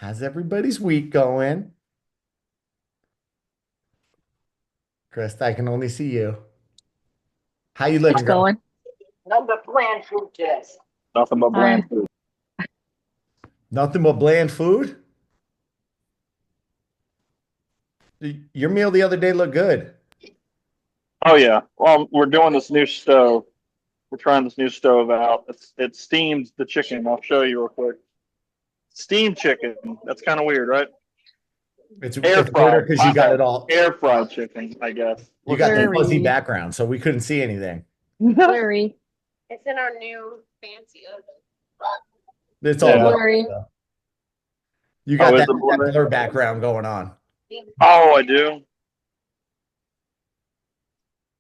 How's everybody's week going? Chris, I can only see you. How you It's living, girl? going. Nothing but bland food today. Nothing but bland I'm food. Nothing but bland food? Your meal the other day looked good. Oh yeah. Well, we're doing this new stove. We're trying this new stove out. It steams the chicken. I'll show you real quick. Steamed chicken. That's kind of weird, right? Air It's weirder fried. because you My got bad. it all. Air fried chicken, I guess. You Looks got the good. fuzzy blurry, background, so we couldn't see anything. blurry, It's in our new fancy oven. It's all little Yeah. good. blurry. So. You Oh, got is that, the that blue? blur background going on. Oh, I do.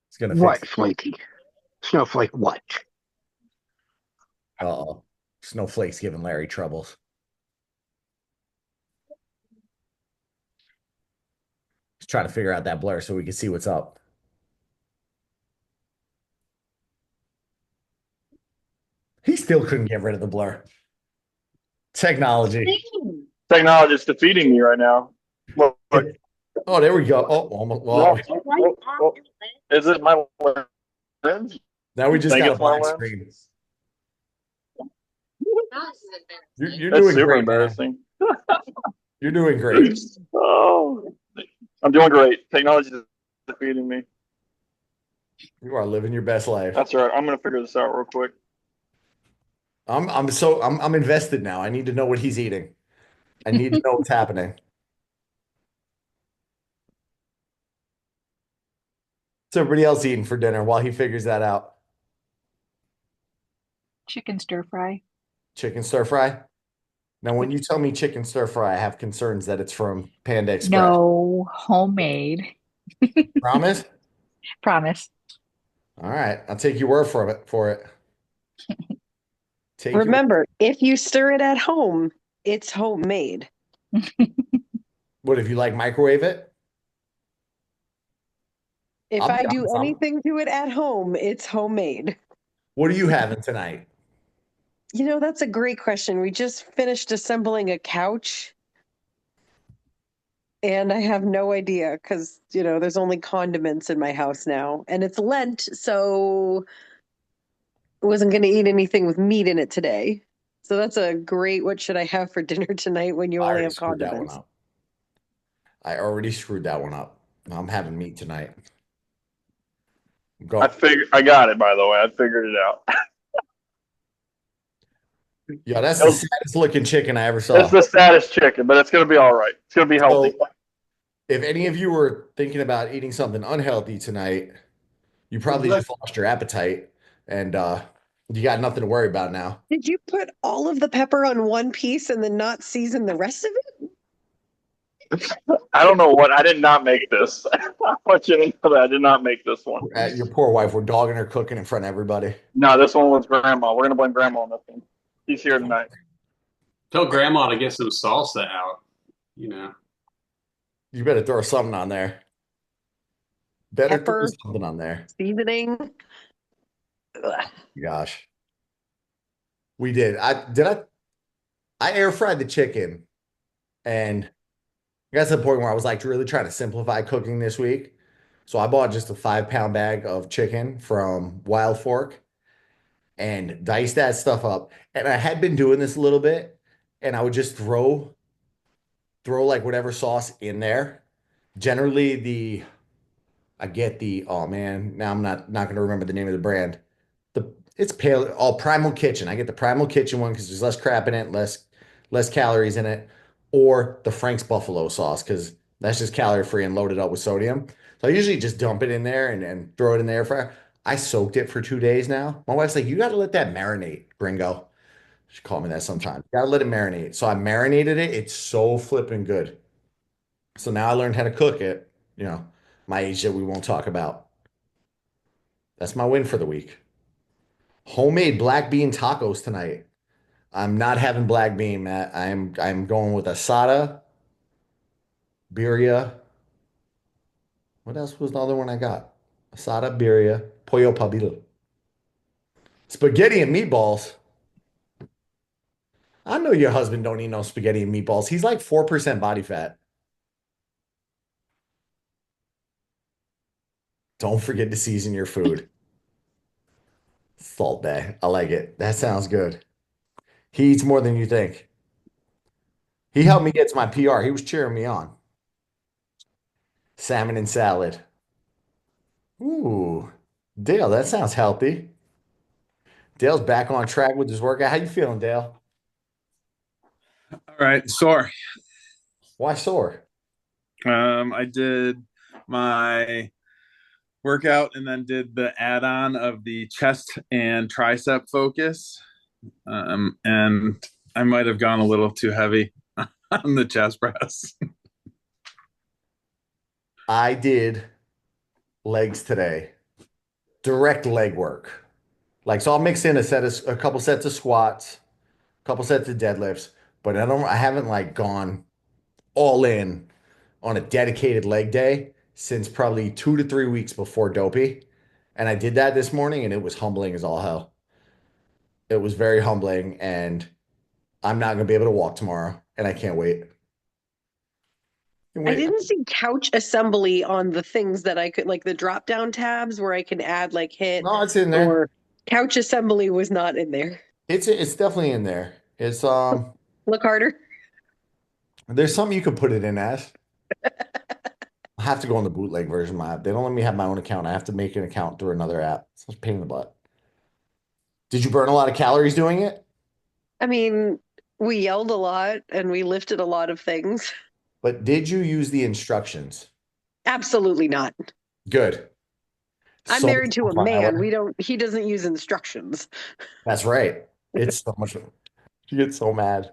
It's gonna fix What, it. Flaky? Snowflake, what? Uh-oh. Snowflake's giving Larry troubles. He's trying to figure out that blur so we can see what's up. He still couldn't get rid of the blur. Technology. Technology is defeating me right now. Look. Oh, there we go. Oh, almost. Well, Well, is it my lens? now we just Think got a it's my black lens? screen. You're That's doing super great, man. embarrassing. You're doing great. Oh, I'm doing great. Technology is defeating me. You are living your best life. That's right. I'm gonna figure this out real quick. I'm invested now. I need to know what he's eating. I need to know what's happening. What's everybody else eating for dinner while he figures that out? Chicken stir fry. Chicken stir fry? Now, when you tell me chicken stir fry, I have concerns that it's from Panda Express. No, homemade. Promise? Promise. All right, I'll take your word for it. Take your Remember, if you stir it at home, it's homemade. what if you like microwave it? If I'll I be do honest, anything to it at home, it's homemade. what are you having tonight? You know, that's a great question. We just finished assembling a couch, and I have no idea because, there's only condiments in my house now, and it's Lent, so I wasn't going to eat anything with meat in it today. So that's a great, what should I have for dinner tonight when you I only already have screwed that one condiments? up. I already screwed that one up. I'm having meat tonight. Go. I got it, by the way. I figured it out. Yeah, that's the saddest looking chicken I ever It's saw. the saddest chicken, but it's gonna be all right. It's gonna be healthy. So, if any of you were thinking about eating something unhealthy tonight, you probably just lost your appetite and you got nothing to worry about now. Did you put all of the pepper on one piece and then not season the rest of it? I don't know what. I did not make this. I want you to know that I did not make this one. Your poor wife, we're dogging her cooking in front of everybody. No, this one was grandma. We're gonna blame grandma on this one. She's here tonight. Tell grandma to get some salsa out, you know. You better throw something on there. Better throw Pepper, something on there. seasoning. Ugh. Gosh. We did. I air fried the chicken and I got to the point where I was like really trying to simplify cooking this week. So I bought just a 5 pound bag of chicken from Wild Fork and diced that stuff up. And I had been doing this a little bit, and I would just throw like whatever sauce in there. Generally, I get the oh man, now I'm not gonna remember the name of the brand. It's pale all Primal Kitchen. I get the Primal Kitchen one because there's less crap in it, less calories in it, or the Frank's Buffalo sauce because that's just calorie free and loaded up with sodium. So I usually just dump it in there and throw it in the air fryer. I soaked it for 2 days now. My wife's like, you got to let that marinate, gringo. She called me that sometimes. You got to let it marinate. So I marinated it. It's so flipping good. So now I learned how to cook it. You know, my age that we won't talk about. That's my win for the week. Homemade black bean tacos tonight. I'm not having black bean, Matt. I'm going with asada, birria. What else was the other one I got? Asada, birria, pollo pabil. Spaghetti and meatballs. I know your husband don't eat no spaghetti and meatballs. He's like 4% body fat. Don't forget to season your food. Salt Bay. I like it. That sounds good. He eats more than you think. He helped me get to my PR. He was cheering me on. Salmon and salad. Ooh, Dale, that sounds healthy. Dale's back on track with his workout. How you feeling, Dale? All right, sore. Why sore? I did my workout and then did the add-on of the chest and tricep focus. And I might have gone a little too heavy on the chest press. I did legs today. Direct leg work. Like, so I'll mix in a couple sets of squats, a couple sets of deadlifts, but I haven't like gone all in on a dedicated leg day since probably 2 to 3 weeks before Dopey. And I did that this morning and it was humbling as all hell. It was very humbling and I'm not gonna be able to walk tomorrow and I can't wait. I didn't see couch assembly on the things that I could, like the drop down tabs where I can add like hit No, it's in there. or couch assembly was not in there. It's definitely in there. It's Look harder. there's something you could put it in as. I have to go on the bootleg version of my app. They don't let me have my own account. I have to make an account through another app. It's a pain in the butt. Did you burn a lot of calories doing it? I mean, we yelled a lot and we lifted a lot of things. But did you use the instructions? Absolutely not. Good. I'm So married to much a more fun. man. He doesn't use instructions. That's right. It's so much. You get so mad.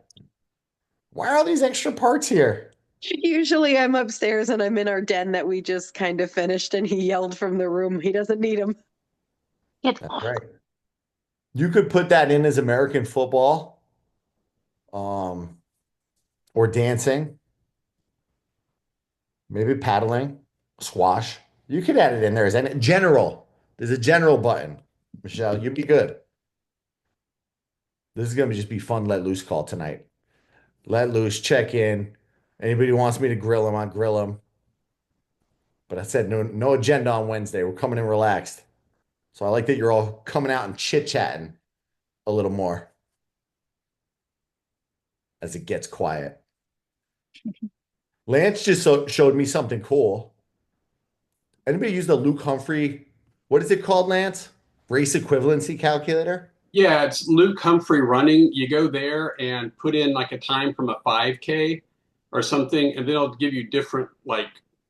Why are all these extra parts here? Usually I'm upstairs and I'm in our den that we just kind of finished and he yelled from the room. He doesn't need them. Get That's off. right. You could put that in as American football, um, or dancing, maybe paddling, squash. You could add it in there as any general. There's a general button. Michelle, you'd be good. This is gonna just be fun let loose call tonight. Let loose, check in. Anybody who wants me to grill them, I'll grill them. But I said no agenda on Wednesday. We're coming in relaxed. So I like that you're all coming out and chit-chatting a little more as it gets quiet. Lance just showed me something cool. Anybody use the Luke Humphrey? What is it called, Lance? Race equivalency calculator? Yeah, it's Luke Humphrey running. You go there and put in like a time from a 5K or something, and then it'll give you different like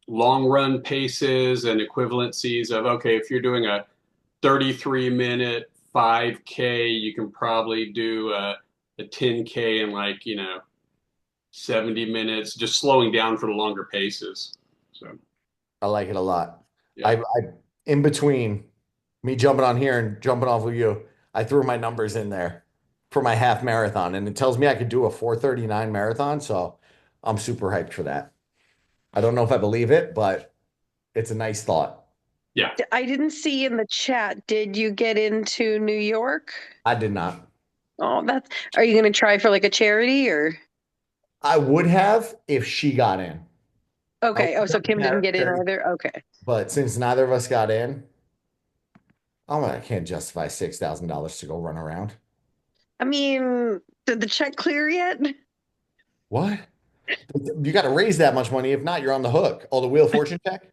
long run paces and equivalencies of, okay, if you're doing a 33-minute 5K, you can probably do a 10K in like, 70 minutes, just slowing down for the longer paces. So, I like it a lot. yeah. I in between me jumping on here and jumping off with you, I threw my numbers in there for my half marathon, and it tells me I could do a 4:39 marathon. So I'm super hyped for that. I don't know if I believe it, but it's a nice thought. Yeah. I didn't see in the chat. Did you get into New York? I did not. Oh, are you going to try for like a charity or? I would have if she got in. Okay. I Oh, so Kim didn't get in charity. either. Okay. But since neither of us got in, I can't justify $6,000 to go run around. I mean, did the check clear yet? What? You got to raise that much money. If not, you're on the hook. Oh, the Wheel of Fortune check?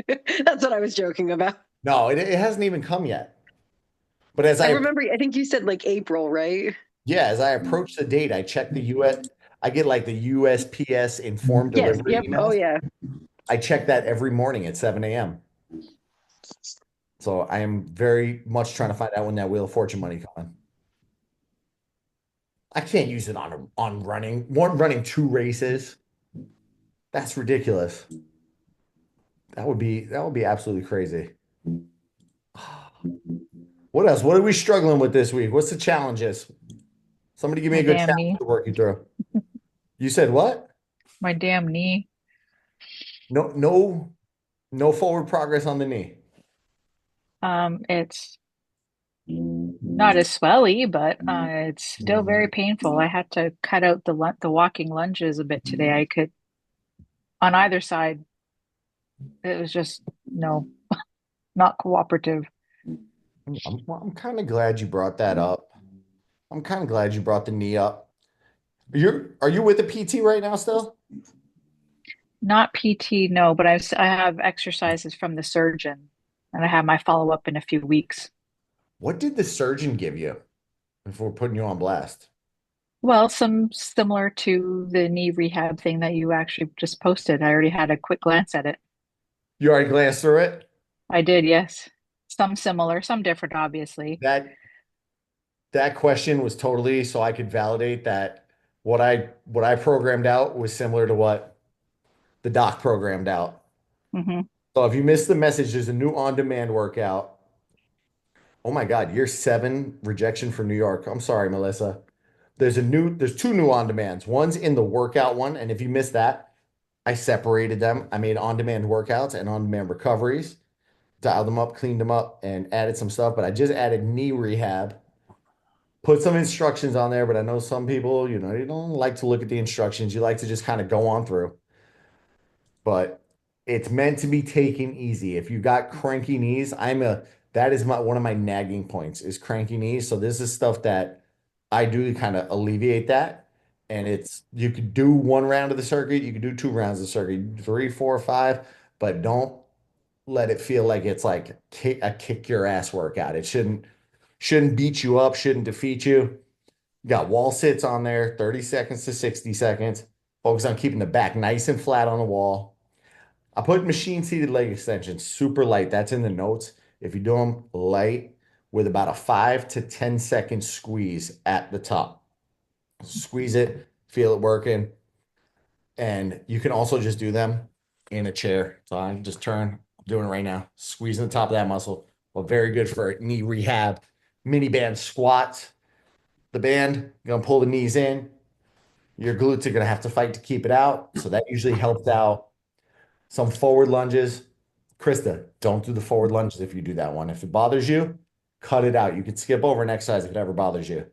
That's what I was joking about. No, it hasn't even come yet. But as I remember, I think you said like April, right? yeah, as I approach the date, I check the US. I get like the USPS informed Yes. delivery Yep. emails. Oh, yeah. I check that every morning at 7 a.m. So I am very much trying to find out when that Wheel of Fortune money coming. I can't use it on running 2 races. That's ridiculous. That would be absolutely crazy. What else? What are we struggling with this week? What's the challenges? Somebody give me a My good damn challenge knee. to work you through. You said what? My damn knee. No forward progress on the knee. It's Not as swelly, but it's still very painful. I had to cut out the walking lunges a bit today. I could on either side. It was just no, not cooperative. I'm kind of glad you brought that up. I'm kind of glad you brought the knee up. Are you with the PT right now still? Not PT, no, but I have exercises from the surgeon, and I have my follow-up in a few weeks. What did the surgeon give you before putting you on blast? Well, some similar to the knee rehab thing that you actually just posted. I already had a quick glance at it. You already glanced through it? I did, yes. Some similar, some different, obviously. That that question was totally so I could validate that what I programmed out was similar to what the doc programmed out. Hmm. So if you missed the message, there's a new on-demand workout. Oh my God, year 7 rejection for New York. I'm sorry, Melissa. There's two new on-demands. One's in the workout one, and if you missed that, I separated them. I made on-demand workouts and on-demand recoveries, dialed them up, cleaned them up, and added some stuff. But I just added knee rehab. Put some instructions on there, but I know some people, you don't like to look at the instructions. You like to just kind of go on through. But it's meant to be taken easy. If you got cranky knees, that is one of my nagging points is cranky knees. So this is stuff that I do to kind of alleviate that. And you could do 1 round of the circuit, you could do 2 rounds of the circuit, 3, 4, 5, but don't let it feel like it's like a kick your ass workout. It shouldn't beat you up, shouldn't defeat you. You got wall sits on there, 30 seconds to 60 seconds. Focus on keeping the back nice and flat on the wall. I put machine seated leg extensions, super light. That's in the notes. If you do them light with about a 5 to 10 second squeeze at the top, squeeze it, feel it working. And you can also just do them in a chair. So I can just turn, I'm doing it right now, squeezing the top of that muscle. Well, very good for knee rehab. Mini band squats. The band, you're gonna pull the knees in. Your glutes are gonna have to fight to keep it out. So that usually helps out. Some forward lunges. Krista, don't do the forward lunges if you do that one. If it bothers you, cut it out. You could skip over an exercise if it ever bothers you. A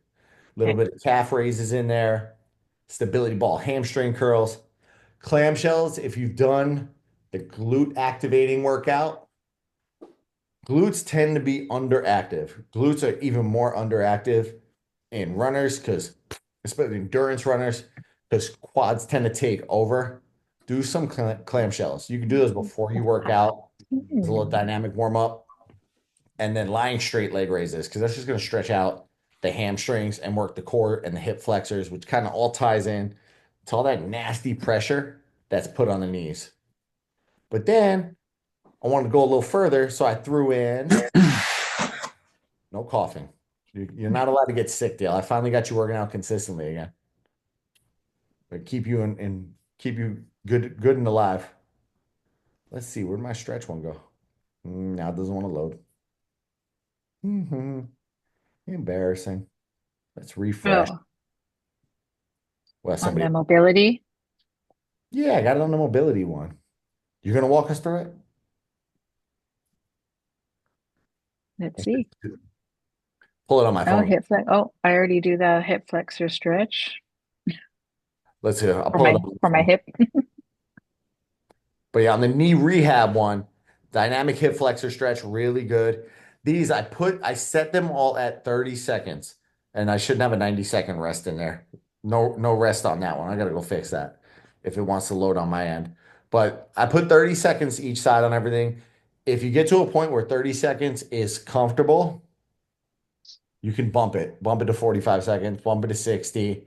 little Okay. bit of calf raises in there, stability ball, hamstring curls, clamshells. If you've done the glute activating workout, glutes tend to be underactive. Glutes are even more underactive in runners because, especially endurance runners, because quads tend to take over. Do some clamshells. You can do those before you work out. It's a little dynamic warm up. And then lying straight leg raises because that's just going to stretch out the hamstrings and work the core and the hip flexors, which kind of all ties in to all that nasty pressure that's put on the knees. But then I wanted to go a little further, so I threw in no coughing. You're not allowed to get sick, Dale. I finally got you working out consistently again. But keep you in keep you good and alive. Let's see, where'd my stretch one go? Now it doesn't want to load. Embarrassing. Let's refresh. Oh, Well, on somebody. the mobility. Yeah, I got it on the mobility one. You're gonna walk us through Let's it? see. Pull it on my Oh, phone. hip flex. Oh, I already do the hip flexor stretch Let's see. I'll for pull it my up on for my my phone. hip. But yeah, on the knee rehab one, dynamic hip flexor stretch, really good. These I set them all at 30 seconds, and I shouldn't have a 90-second rest in there. No rest on that one. I gotta go fix that if it wants to load on my end. But I put 30 seconds each side on everything. If you get to a point where 30 seconds is comfortable, you can bump it to 45 seconds, bump it to 60.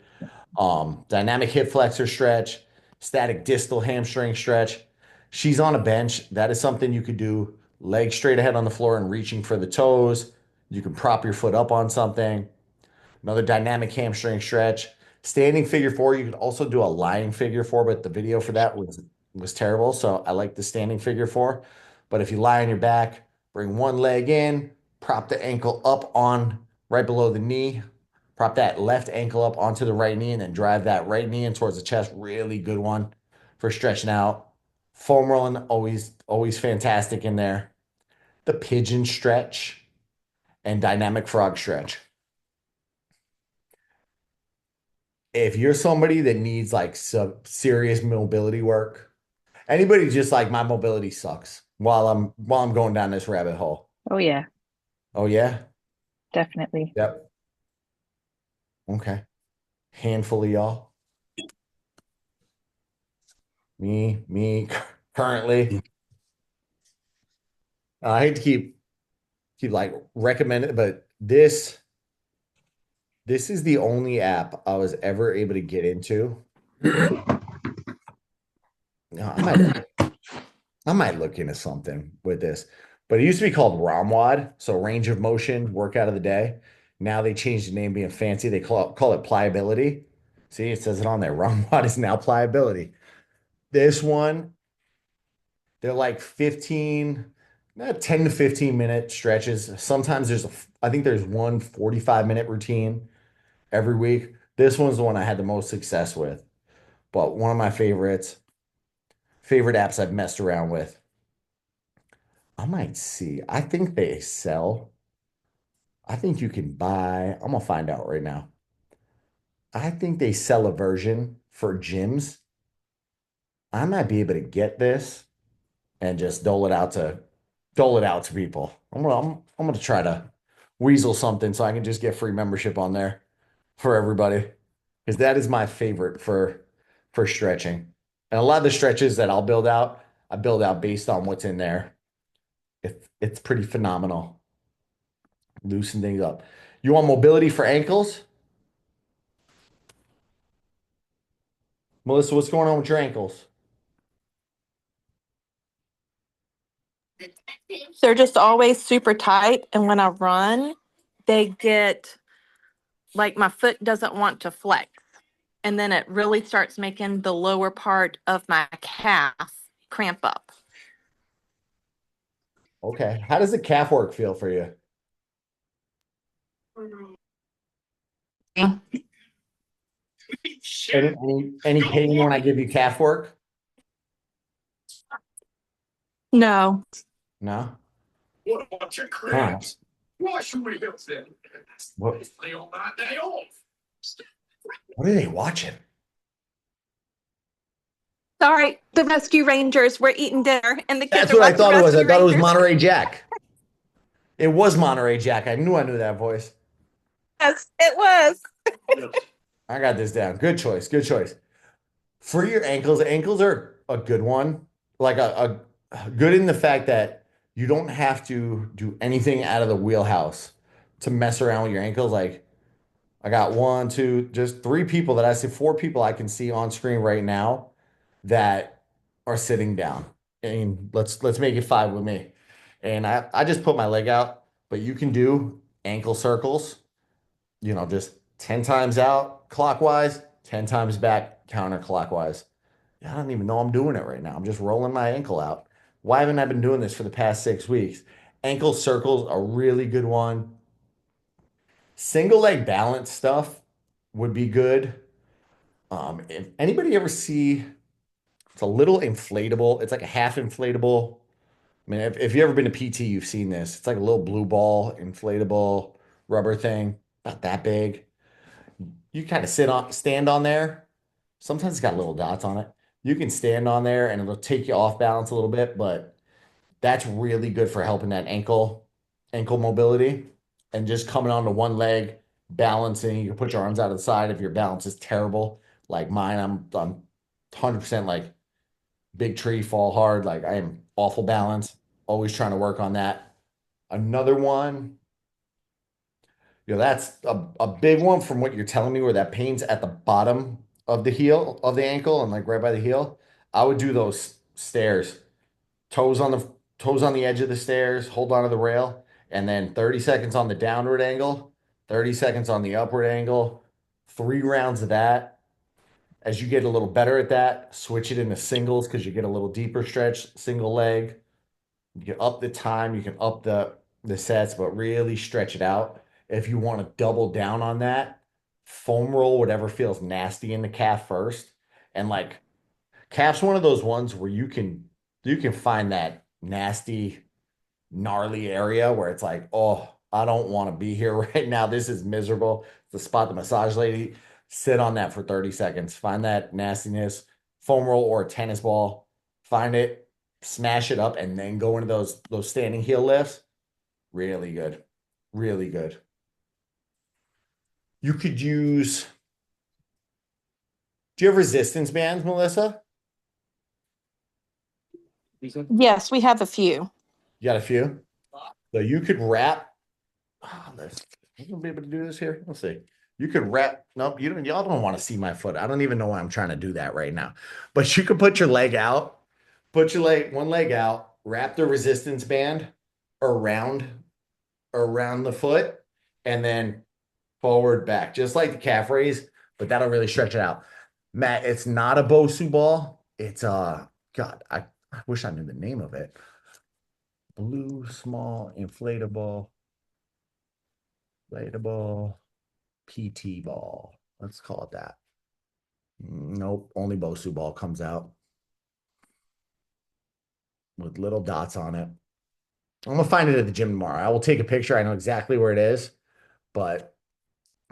Dynamic hip flexor stretch, static distal hamstring stretch. She's on a bench. That is something you could do legs straight ahead on the floor and reaching for the toes. You can prop your foot up on something. Another dynamic hamstring stretch. Standing figure four, you could also do a lying figure four, but the video for that was terrible. So I like the standing figure four. But if you lie on your back, bring one leg in, prop the ankle up on right below the knee, prop that left ankle up onto the right knee, and then drive that right knee in towards the chest. Really good one for stretching out. Foam rolling, always fantastic in there. The pigeon stretch and dynamic frog stretch. If you're somebody that needs like some serious mobility work, anybody just like my mobility sucks while I'm going down this rabbit hole. Oh yeah, Oh yeah? definitely. Yep. Okay. Handful of y'all. Me currently. I hate to keep like recommending, but this is the only app I was ever able to get into. No, I might look into something with this, but it used to be called ROMWOD, so range of motion workout of the day. Now they changed the name, being fancy. They call it pliability. See, it says it on there. ROMWOD is now pliability. This one, they're like 10 to 15 minute stretches. Sometimes I think there's one 45-minute routine every week. This one's the one I had the most success with, but one of my favorite apps I've messed around with. I might see. I think they sell. I think you can buy. I'm gonna find out right now. I think they sell a version for gyms. I might be able to get this and just dole it out to people. I'm gonna try to weasel something so I can just get free membership on there for everybody. Because that is my favorite for stretching. And a lot of the stretches that I build out based on what's in there. It's pretty phenomenal. Loosen things up. You want mobility for ankles? Melissa, what's going on with your ankles? They're just always super tight. And when I run, they get like my foot doesn't want to flex. And then it really starts making the lower part of my calf cramp up. Okay. How does the calf work feel for you? Any pain when I give you calf work? No. No? What about your Huh. crabs? Wash your hips then. What, Stay on that day off. what are they watching? Sorry, the Rescue Rangers were eating dinner and the kids That's are what I watching thought it was. I Rescue thought it was Rangers. Monterey Jack. It was Monterey Jack. I knew that voice. Yes, it was. I got this down. Good choice. Good choice. For your ankles are a good one. Like a good in the fact that you don't have to do anything out of the wheelhouse to mess around with your ankles. Like I got one, two, just three people that I see, four people I can see on screen right now that are sitting down. And let's make it five with me. And I just put my leg out, but you can do ankle circles, just 10 times out clockwise, 10 times back counterclockwise. I don't even know I'm doing it right now. I'm just rolling my ankle out. Why haven't I been doing this for the past 6 weeks? Ankle circles, a really good one. Single leg balance stuff would be good. If anybody ever see, it's a little inflatable. It's like a half inflatable. I mean, if you've ever been to PT, you've seen this. It's like a little blue ball, inflatable rubber thing, not that big. You kind of stand on there. Sometimes it's got little dots on it. You can stand on there and it'll take you off balance a little bit, but that's really good for helping that ankle mobility and just coming onto one leg, balancing. You can put your arms out of the side if your balance is terrible. Like mine, I'm 100% like big tree, fall hard. Like I am awful balance. Always trying to work on that. Another one, that's a big one from what you're telling me, where that pain's at the bottom of the heel of the ankle and like right by the heel. I would do those stairs, toes on the edge of the stairs, hold on to the rail, and then 30 seconds on the downward angle, 30 seconds on the upward angle, 3 rounds of that. As you get a little better at that, switch it into singles because you get a little deeper stretch, single leg. You can up the time, you can up the sets, but really stretch it out. If you want to double down on that, foam roll whatever feels nasty in the calf first. And like calf's one of those ones where you can find that nasty, gnarly area where it's like, oh, I don't want to be here right now. This is miserable. The spot the massage lady, sit on that for 30 seconds. Find that nastiness, foam roll or a tennis ball. Find it, smash it up, and then go into those standing heel lifts. Really good. Really good. You could use. Do you have resistance bands, Melissa? Yes, we have a few. You got a few? So you could wrap. Oh, I'm gonna be able to do this here. Let's see. You could wrap. Nope, y'all don't want to see my foot. I don't even know why I'm trying to do that right now. But you could put your leg out, put your one leg out, wrap the resistance band around the foot, and then forward back, just like the calf raise, but that'll really stretch it out. Matt, it's not a Bosu ball. It's God, I wish I knew the name of it. Blue small inflatable PT ball. Let's call it that. Nope, only Bosu ball comes out with little dots on it. I'm gonna find it at the gym tomorrow. I will take a picture. I know exactly where it is, but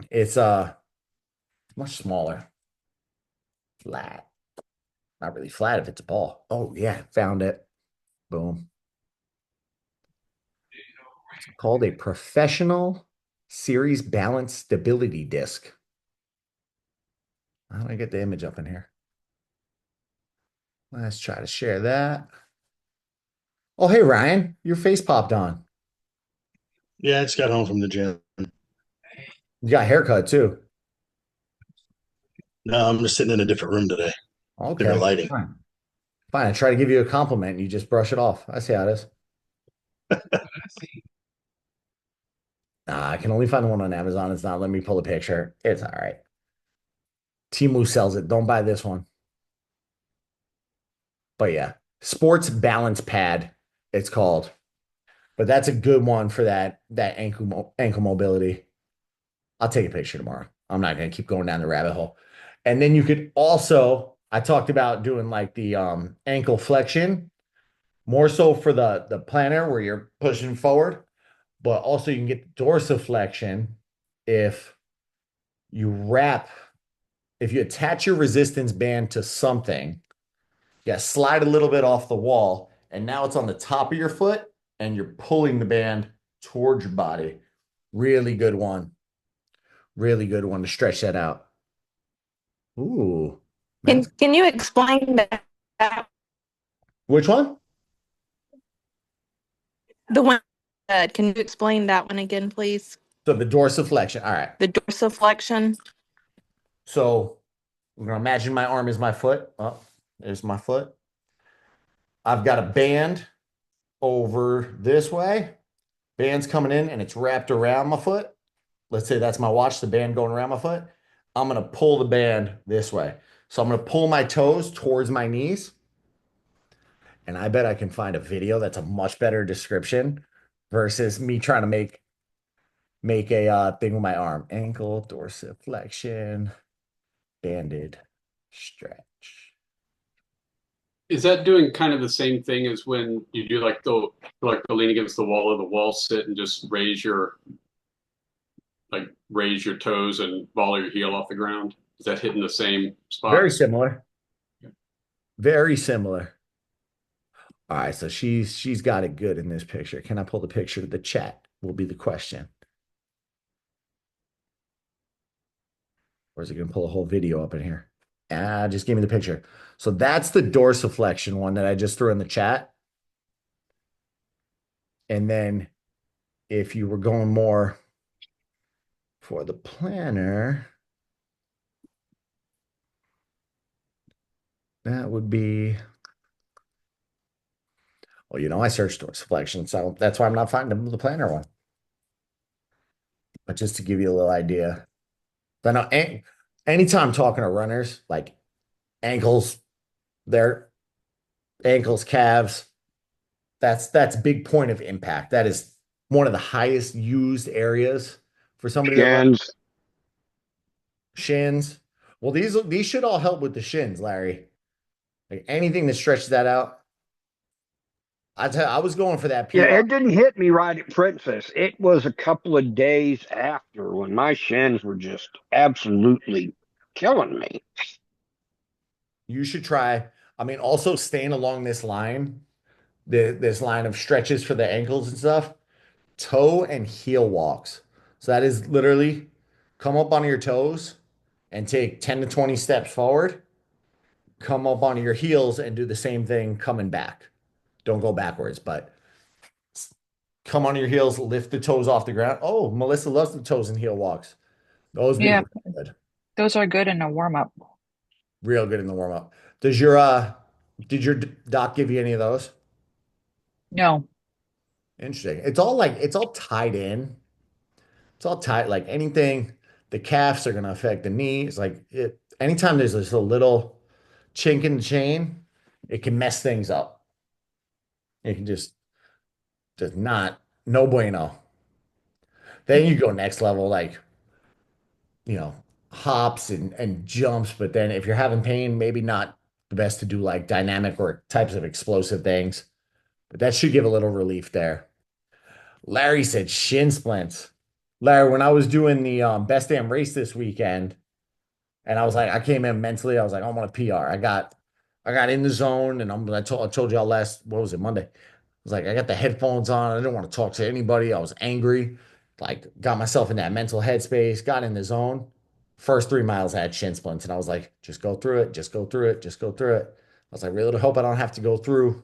it's much smaller. Flat. Not really flat if it's a ball. Oh yeah, found it. Boom. It's called a Professional Series Balance Stability Disc. How do I get the image up in here? Let's try to share that. Oh, hey, Ryan, your face popped on. Yeah, I just got home from the gym. You got a haircut too. No, I'm just sitting in a different room today. Okay. Different lighting. Fine. Fine. I try to give you a compliment and you just brush it off. I see how it is. I can only find the one on Amazon. It's not letting me pull a picture. It's all right. Temu sells it. Don't buy this one. But yeah, Sports Balance Pad, it's called. But that's a good one for that ankle mobility. I'll take a picture tomorrow. I'm not going to keep going down the rabbit hole. And then you could also, I talked about doing like the ankle flexion, more so for the plantar where you're pushing forward, but also you can get dorsiflexion if you attach your resistance band to something, slide a little bit off the wall, and now it's on the top of your foot, and you're pulling the band towards your body. Really good one. Really good one to stretch that out. Ooh. Can you explain that? Which one? The one, can you explain that one again, please? So the dorsiflexion. All right. The dorsiflexion. So we're going to imagine my arm is my foot. Oh, there's my foot. I've got a band over this way. Band's coming in and it's wrapped around my foot. Let's say that's my watch, the band going around my foot. I'm going to pull the band this way. So I'm going to pull my toes towards my knees. And I bet I can find a video that's a much better description versus me trying to make a thing with my arm. Ankle, dorsiflexion, banded stretch. Is that doing kind of the same thing as when you do like the lean against the wall or the wall sit and just raise your toes and volley your heel off the ground? Is that hitting the same spot? Very similar. Very similar. All right, so she's got it good in this picture. Can I pull the picture to the chat? Will be the question. Or is it going to pull a whole video up in here? Just give me the picture. So that's the dorsiflexion one that I just threw in the chat. And then if you were going more for the plantar, that would be, well, I searched dorsiflexion, so that's why I'm not finding the plantar one. But just to give you a little idea. But now, anytime talking to runners, like ankles, their ankles, calves, that's big point of impact. That is one of the highest used areas for somebody that runs. Shins. Well, these should all help with the shins, Larry. Like anything that stretches that out. I was going for that Yeah, PR. it didn't hit me right at Princess. It was a couple of days after when my shins were just absolutely killing me. You should try. I mean, also staying along this line, this line of stretches for the ankles and stuff, toe and heel walks. So that is literally come up on your toes and take 10 to 20 steps forward, come up on your heels and do the same thing coming back. Don't go backwards, but come on your heels, lift the toes off the ground. Oh, Melissa loves the toes and heel walks. Those be Yeah, real good. those are good in a warm up. Real good in the warm up. Did your doc give you any of those? No. Interesting. It's all tied in. It's all tied like anything the calves are going to affect the knees like it anytime there's this a little chink in the chain, it can mess things up. It can just not no bueno. Then you go next level like, you know, hops and jumps, but then if you're having pain, maybe not the best to do like dynamic or types of explosive things. But that should give a little relief there. Larry said shin splints. Larry, when I was doing the best damn race this weekend, and I was like, I came in mentally, I was like, I want a PR. I got in the zone, and I told y'all last, what was it, Monday? I was like, I got the headphones on. I didn't want to talk to anybody. I was angry. Like, got myself in that mental headspace, got in the zone. First 3 miles, I had shin splints, and I was like, just go through it, just go through it, just go through it. I was like, really hope I don't have to go through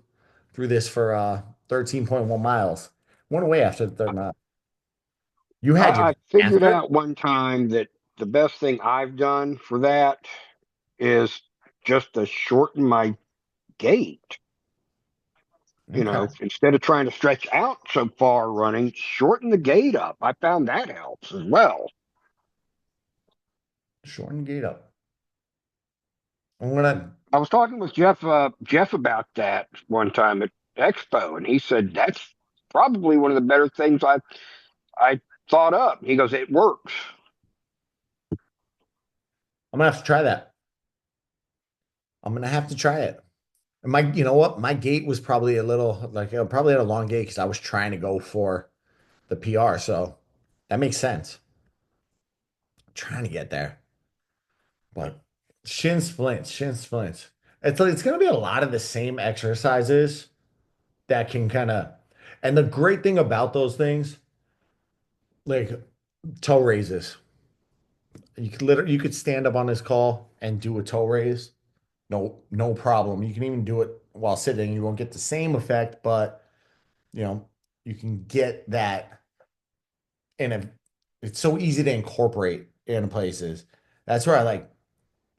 this for 13.1 miles. Went away after the third mile. You had your I figured catheter? out one time that the best thing I've done for that is just to shorten my gait. You Okay. know, instead of trying to stretch out so far running, shorten the gait up. I found that helps as well. Shorten gate up. I'm gonna I was talking with Jeff about that one time at Expo, and he said that's probably one of the better things I thought up. He goes, it works. I'm gonna have to try that. I'm gonna have to try it. And you know what? My gait was probably a little like I probably had a long gait because I was trying to go for the PR. So that makes sense. I'm trying to get there, but shin splints. It's gonna be a lot of the same exercises that can kind of. And the great thing about those things, like toe raises, you could stand up on this call and do a toe raise. No problem. You can even do it while sitting. You won't get the same effect, but you know, you can get that in a it's so easy to incorporate in places. That's where I like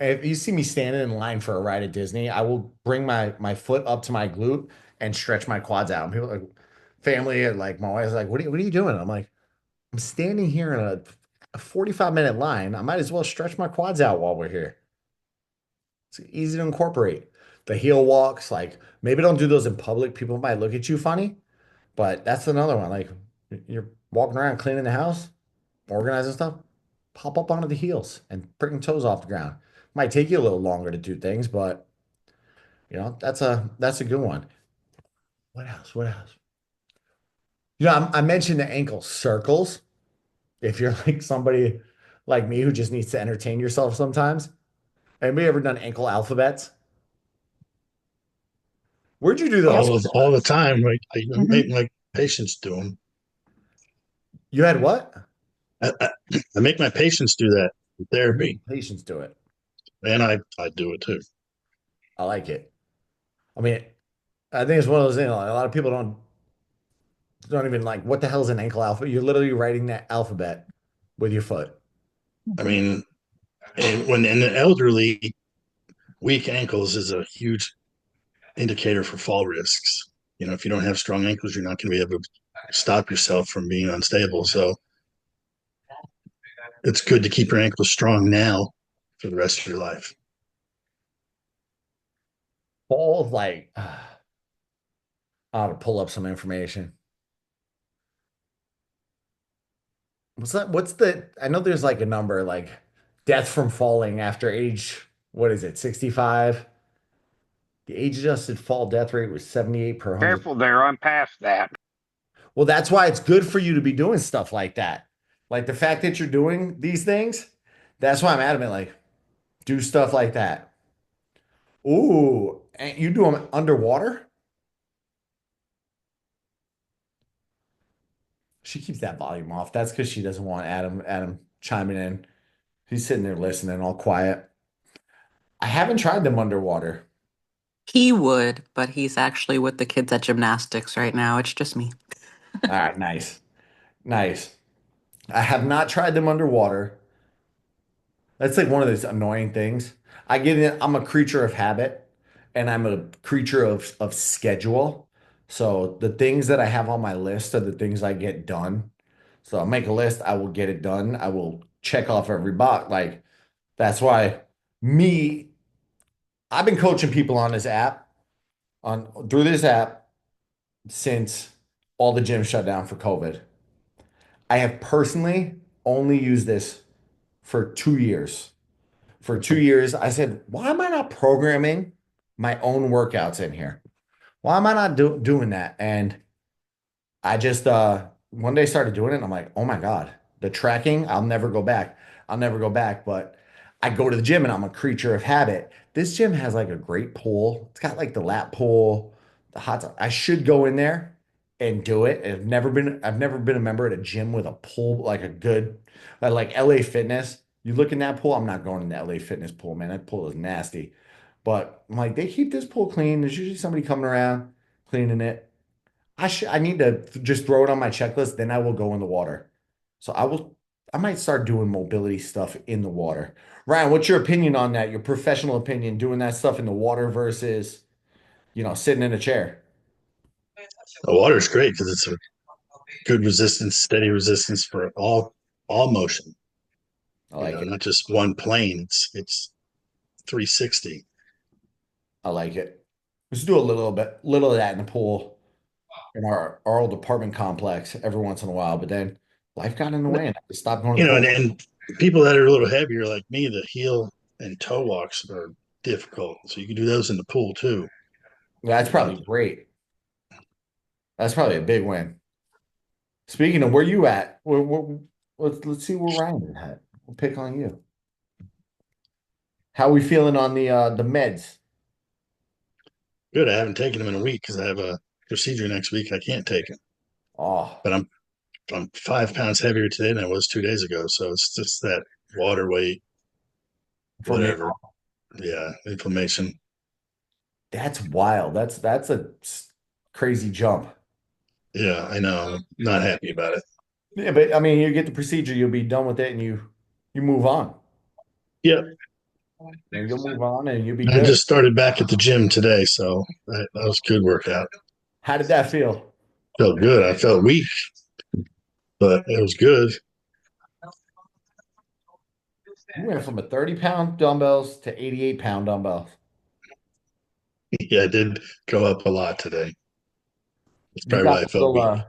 if you see me standing in line for a ride at Disney, I will bring my foot up to my glute and stretch my quads out. And people like family and like my wife's like, what are you doing? I'm like, I'm standing here in a 45-minute line. I might as well stretch my quads out while we're here. It's easy to incorporate. The heel walks, like maybe don't do those in public. People might look at you funny, but that's another one. Like you're walking around cleaning the house, organizing stuff, pop up onto the heels and bring your toes off the ground. Might take you a little longer to do things, but that's a good one. What else? What else? I mentioned the ankle circles. If you're like somebody like me who just needs to entertain yourself sometimes, anybody ever done ankle alphabets? Where'd you do those? All the time. Like I Hmm. make my patients do them. You had what? I make my patients do that in therapy, Patients do it. and I do it too. I like it. I mean, I think it's one of those things. Like, a lot of people don't even like what the hell is an ankle alphabet? You're literally writing that alphabet with your foot. I mean, and when in the elderly, weak ankles is a huge indicator for fall risks. If you don't have strong ankles, you're not going to be able to stop yourself from being unstable. So it's good to keep your ankles strong now for the rest of your life. Fall like I ought to pull up some information. What's that? I know there's like a number like death from falling after age, what is it, 65? The age-adjusted fall death rate was 78 per 100. Careful there, I'm past that. Well, that's why it's good for you to be doing stuff like that. Like the fact that you're doing these things, that's why I'm adamant, like, do stuff like that. Ooh, and you do them underwater? She keeps that volume off. That's because she doesn't want Adam chiming in. He's sitting there listening, all quiet. I haven't tried them underwater. He would, but he's actually with the kids at gymnastics right now. It's just me. All right, nice. Nice. I have not tried them underwater. That's like one of those annoying things. I get in, I'm a creature of habit and I'm a creature of schedule. So the things that I have on my list are the things I get done. So I'll make a list, I will get it done. I will check off every box. Like that's why me, I've been coaching people on this app, on through this app since all the gyms shut down for COVID. I have personally only used this for 2 years. For 2 years, I said, why am I not programming my own workouts in here? Why am I not doing that? And I just one day started doing it and I'm like, oh my God, the tracking, I'll never go back. I'll never go back. But I go to the gym and I'm a creature of habit. This gym has like a great pool. It's got like the lap pool, the hot tub. I should go in there and do it. I've never been a member at a gym with a pool, like a good, like LA Fitness. You look in that pool, I'm not going in the LA Fitness pool, man. That pool is nasty. But I'm like, they keep this pool clean. There's usually somebody coming around cleaning it. I need to just throw it on my checklist, then I will go in the water. So I might start doing mobility stuff in the water. Ryan, what's your opinion on that? Your professional opinion, doing that stuff in the water versus, sitting in a chair. The water is great because it's a good resistance, steady resistance for all motion. I like it. Not just one plane. It's 360. I like it. Let's do a little of that in the pool in our old apartment complex every once in a while, but then life got in the way and I just stopped going to the pool. And people that are a little heavier like me, the heel and toe walks are difficult. So you can do those in the pool too. That's probably great. That's probably a big win. Speaking of where you at, let's see where Ryan is at. We'll pick on you. How we feeling on the meds? Good. I haven't taken them in a week because I have a procedure next week. I can't take it. Oh, But I'm 5 pounds heavier today than I was 2 days ago. So it's just that water weight, whatever. Yeah, inflammation. That's wild. That's a crazy jump. Yeah, I know. I'm not happy about it. Yeah, but I mean, you get the procedure, you'll be done with it, and you move on. Yeah, And you'll move on, and you'll be I good. just started back at the gym today, so that was a good workout. How did that feel? Felt good. I felt weak, but it was good. You went from a 30-pound dumbbells to 88-pound dumbbells. Yeah, I did go up a lot today. That's You probably got why I the felt little, weak.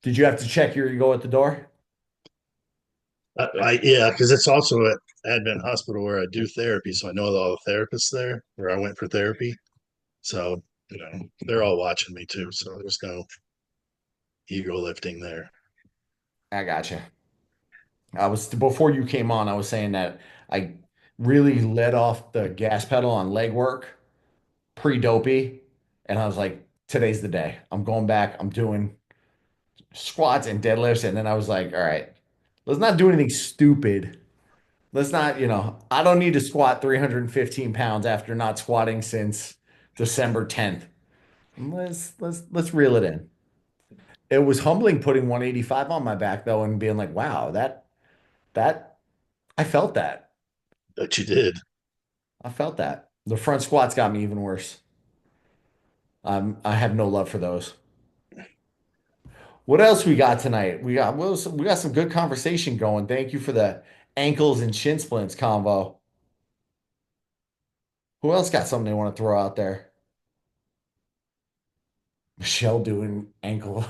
did you have to check your ego at the door? Yeah, because it's also at Advent Hospital where I do therapy, so I know all the therapists there where I went for therapy. So, they're all watching me too. So there's no ego lifting there. I gotcha. Before you came on, I was saying that I really let off the gas pedal on leg work pre-dopey, and I was like, today's the day. I'm going back. I'm doing squats and deadlifts, and then I was like, all right, let's not do anything stupid. Let's not, I don't need to squat 315 pounds after not squatting since December 10th. Let's reel it in. It was humbling putting 185 on my back though and being like, wow, that I felt that. But you did. I felt that. The front squats got me even worse. I have no love for those. What else we got tonight? We got some good conversation going. Thank you for the ankles and shin splints convo. Who else got something they want to throw out there? Michelle doing ankle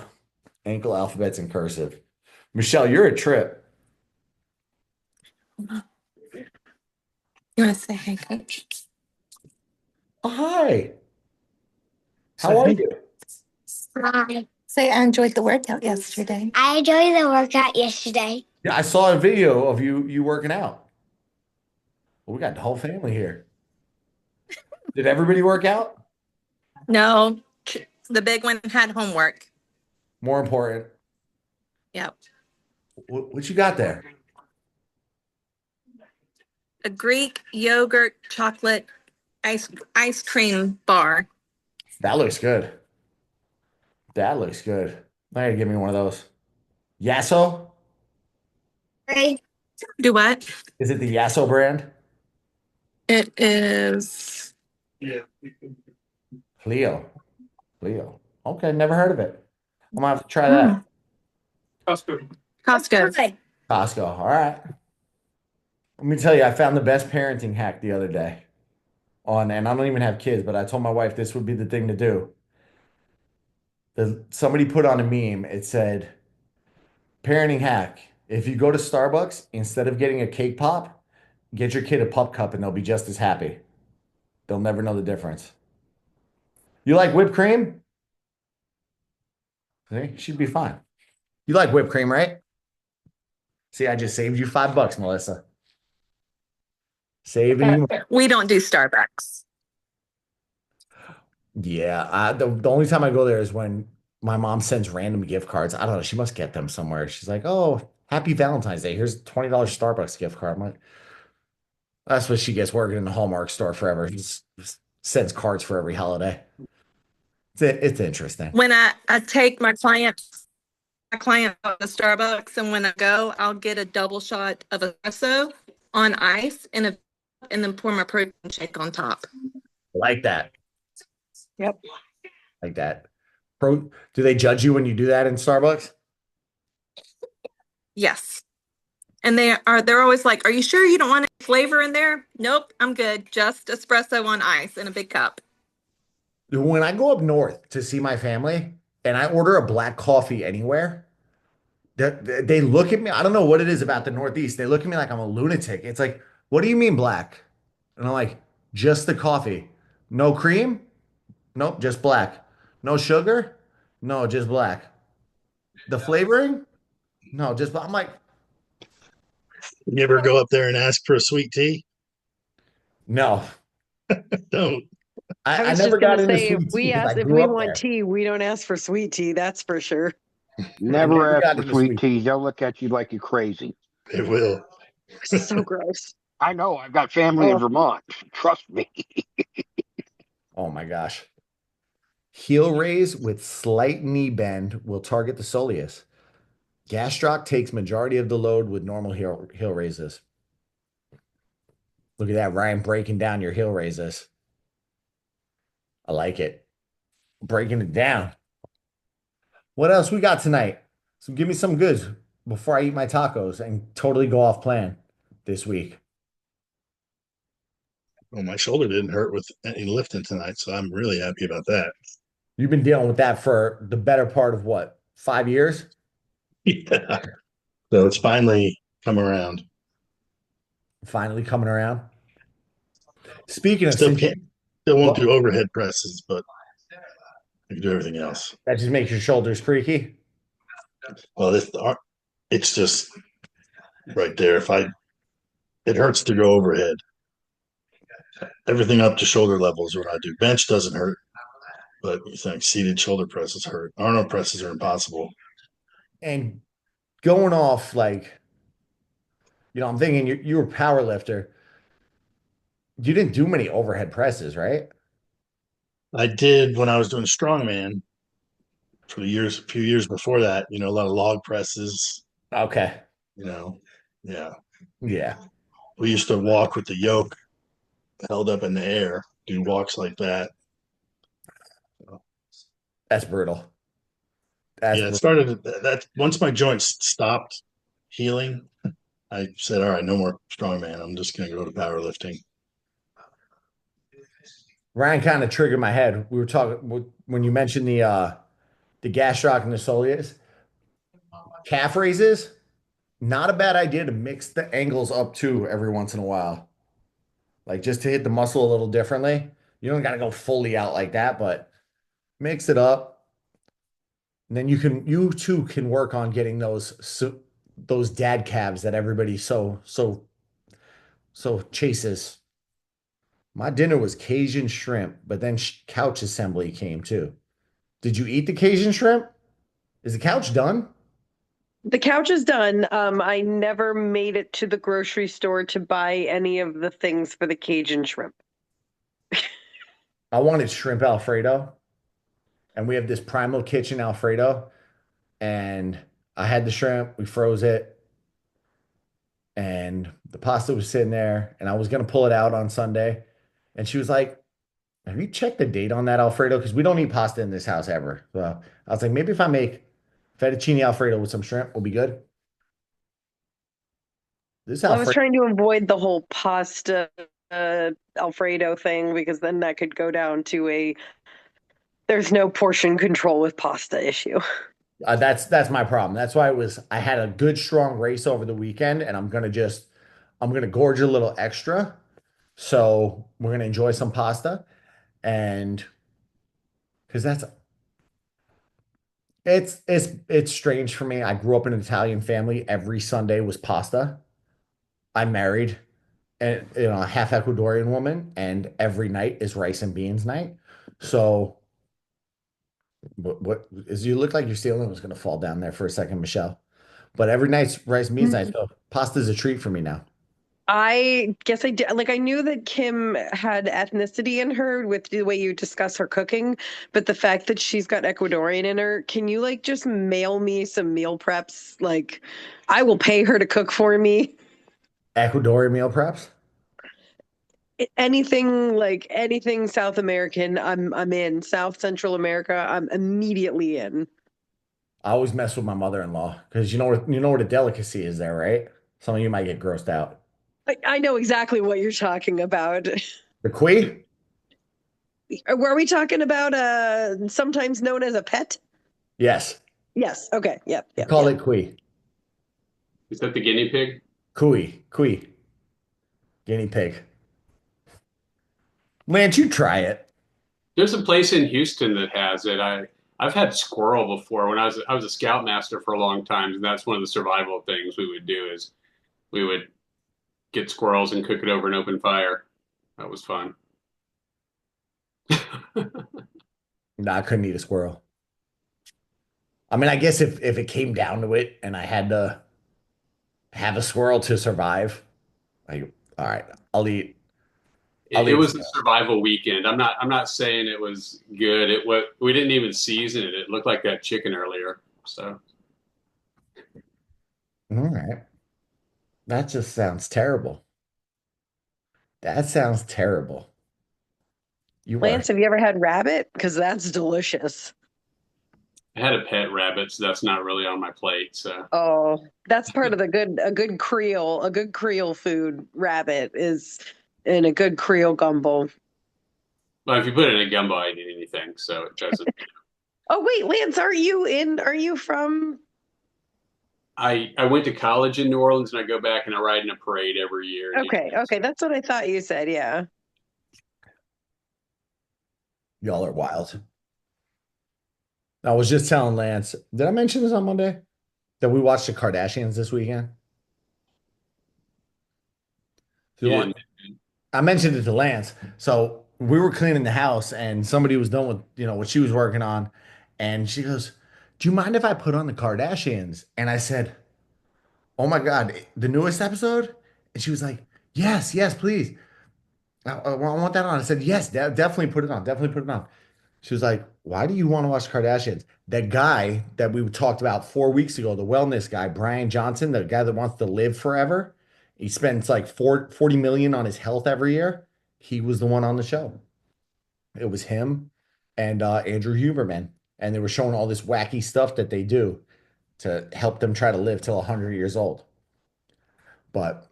alphabets in cursive. Michelle, you're a trip. You want to say hey, coach? Hi. So How are hey, you? Hi. Say I enjoyed the workout yesterday. I enjoyed the workout yesterday. Yeah, I saw a video of you working out. Well, we got the whole family here. Did everybody work out? No, the big one had homework. More important. Yep. What you got there? A Greek yogurt chocolate ice cream bar. That looks good. That looks good. I gotta give me one of those. Yasso? Hey. Do what? Is it the Yasso brand? It is. Cleo. Cleo. Okay, never heard of it. I'm gonna have to try Mm. that. Costco. Costco. Costco. All right. Let me tell you, I found the best parenting hack the other day and I don't even have kids, but I told my wife this would be the thing to do. Somebody put on a meme, it said, parenting hack. If you go to Starbucks, instead of getting a cake pop, get your kid a pup cup and they'll be just as happy. They'll never know the difference. You like whipped cream? See, she'd be fine. You like whipped cream, right? See, I just saved you $5, Melissa. Saving you. We don't do Starbucks. Yeah, the only time I go there is when my mom sends random gift cards. I don't know. She must get them somewhere. She's like, "Oh, happy Valentine's Day. Here's a $20 Starbucks gift card." I'm like, that's what she gets working in the Hallmark store forever. Just sends cards for every holiday. It's interesting. When I take my client out to Starbucks, and when I go, I'll get a double shot of espresso on ice and then pour my protein shake on top. Like that. Yep. Like that. Do they judge you when you do that in Starbucks? Yes. And they're always like, "Are you sure you don't want any flavor in there?" Nope, I'm good. Just espresso on ice in a big cup. When I go up north to see my family and I order a black coffee anywhere, they look at me. I don't know what it is about the Northeast. They look at me like I'm a lunatic. It's like, what do you mean black? And I'm like, just the coffee. No cream? Nope, just black. No sugar? No, just black. The flavoring? No, just I'm like, You ever go up there and ask for a sweet tea? no. Don't. I I was never just gonna got into say, sweet tea because I if grew we up want there. tea, we don't ask for sweet tea. That's for sure. I Never never ask got for into sweet sweet tea. They'll look at you like you're crazy. It will. So gross. I know. I've got family in Oh, Vermont. Trust me. Oh my gosh. Heel raise with slight knee bend will target the soleus. Gastroc takes majority of the load with normal heel raises. Look at that, Ryan, breaking down your heel raises. I like it. Breaking it down. What else we got tonight? So give me some goods before I eat my tacos and totally go off plan this week. Well, my shoulder didn't hurt with any lifting tonight, so I'm really happy about that. You've been dealing with that for the better part of what, 5 years? Yeah. So it's finally come around. Finally coming around. Speaking of Still since can't, still won't well, do overhead presses, but I can do everything else. that just makes your shoulders creaky. Well, it's just right there. It hurts to go overhead. Everything up to shoulder level is what I do. Bench doesn't hurt, but you think seated shoulder presses hurt. Arnold presses are impossible. And going off like, I'm thinking you were a power lifter. You didn't do many overhead presses, right? I did when I was doing strongman for a few years before that. A lot of log presses. Okay. Yeah. Yeah. We used to walk with the yoke held up in the air, do walks like that. That's brutal. That's Yeah, it brutal. started that once my joints stopped healing, I said, all right, no more strongman. I'm just going to go to powerlifting. Ryan kind of triggered my head. We were talking when you mentioned the gastroc and the soleus. Calf raises, not a bad idea to mix the angles up too every once in a while. Like just to hit the muscle a little differently. You don't got to go fully out like that, but mix it up. And then you too can work on getting those dad calves that everybody so chases. My dinner was Cajun shrimp, but then couch assembly came too. Did you eat the Cajun shrimp? Is the couch done? The couch is done. I never made it to the grocery store to buy any of the things for the Cajun shrimp. I wanted shrimp Alfredo, and we have this Primal Kitchen Alfredo, and I had the shrimp, we froze it, and the pasta was sitting there, and I was gonna pull it out on Sunday, and she was like, "Have you checked the date on that Alfredo? Because we don't eat pasta in this house ever." So I was like, maybe if I make fettuccine Alfredo with some shrimp, will be good. This Well, I was Alfredo, trying to avoid the whole pasta Alfredo thing because then that could go down to a there's no portion control with pasta issue. that's my problem. That's why I had a good strong race over the weekend, and I'm gonna gorge a little extra. So we're gonna enjoy some pasta, and because it's strange for me. I grew up in an Italian family. Every Sunday was pasta. I married a half Ecuadorian woman, and every night is rice and beans night. So what is you look like your ceiling was gonna fall down there for a second, Michelle. But every night's rice and beans night. So pasta's a treat for me now. I guess I did. Like, I knew that Kim had ethnicity in her with the way you discuss her cooking, but the fact that she's got Ecuadorian in her, can you like just mail me some meal preps? Like, I will pay her to cook for me. Ecuadorian meal preps. Anything South American, I'm in. South Central America, I'm immediately in. I always mess with my mother-in-law because you know what a delicacy is there, right? Some of you might get grossed out. I know exactly what you're talking about. The Kui? Were we talking about sometimes known as a pet? Yes. Yes. Okay. Yep. We Yep. call Yep. it Kui. Is that the guinea pig? Kui. Guinea pig. Lance, you try it. There's a place in Houston that has it. I've had squirrel before when I was a scoutmaster for a long time, and that's one of the survival things we would do is we would get squirrels and cook it over an open fire. That was fun. No, I couldn't eat a squirrel. I mean, I guess if it came down to it and I had to have a squirrel to survive, like, all right, I'll It eat a was a squirrel. survival weekend. I'm not saying it was good. We didn't even season it. It looked like that chicken earlier. So All right. That just sounds terrible. That sounds terrible. You are. Lance, have you ever had rabbit? Because that's delicious. I had a pet rabbit, so that's not really on my plate. So Oh, that's part of a good Creole food. Rabbit is in a good Creole gumbo. but if you put it in a gumbo, I eat anything. So it doesn't. Oh wait, Lance, are you from? I went to college in New Orleans, and I go back and I ride in a parade every year. Okay, that's what I thought you said. Yeah. Y'all are wild. I was just telling Lance, did I mention this on Monday? That we watched the Kardashians this weekend? If you You want, didn't. I mentioned it to Lance. So we were cleaning the house and somebody was done with, what she was working on. And she goes, "Do you mind if I put on the Kardashians?" And I said, "Oh my God, the newest episode?" And she was like, "Yes, yes, please. I want that on." I said, "Yes, definitely put it on. Definitely put it on." She was like, "Why do you want to watch Kardashians?" That guy that we talked about 4 weeks ago, the wellness guy, Brian Johnson, the guy that wants to live forever, he spends like 40 million on his health every year. He was the one on the show. It was him and Andrew Huberman. And they were showing all this wacky stuff that they do to help them try to live till 100 years old. But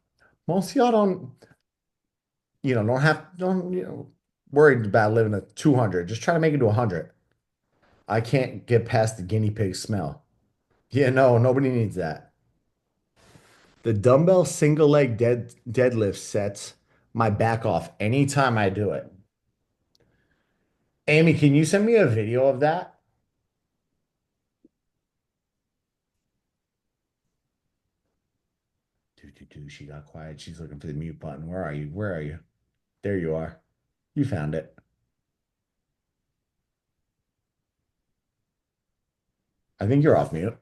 most of y'all don't worried about living at 200. Just try to make it to 100. I can't get past the guinea pig smell. Yeah, no, nobody needs that. The dumbbell single leg deadlift sets my back off anytime I do it. Amy, can you send me a video of that? She got quiet. She's looking for the mute button. Where are you? Where are you? There you are. You found it. I think you're off mute.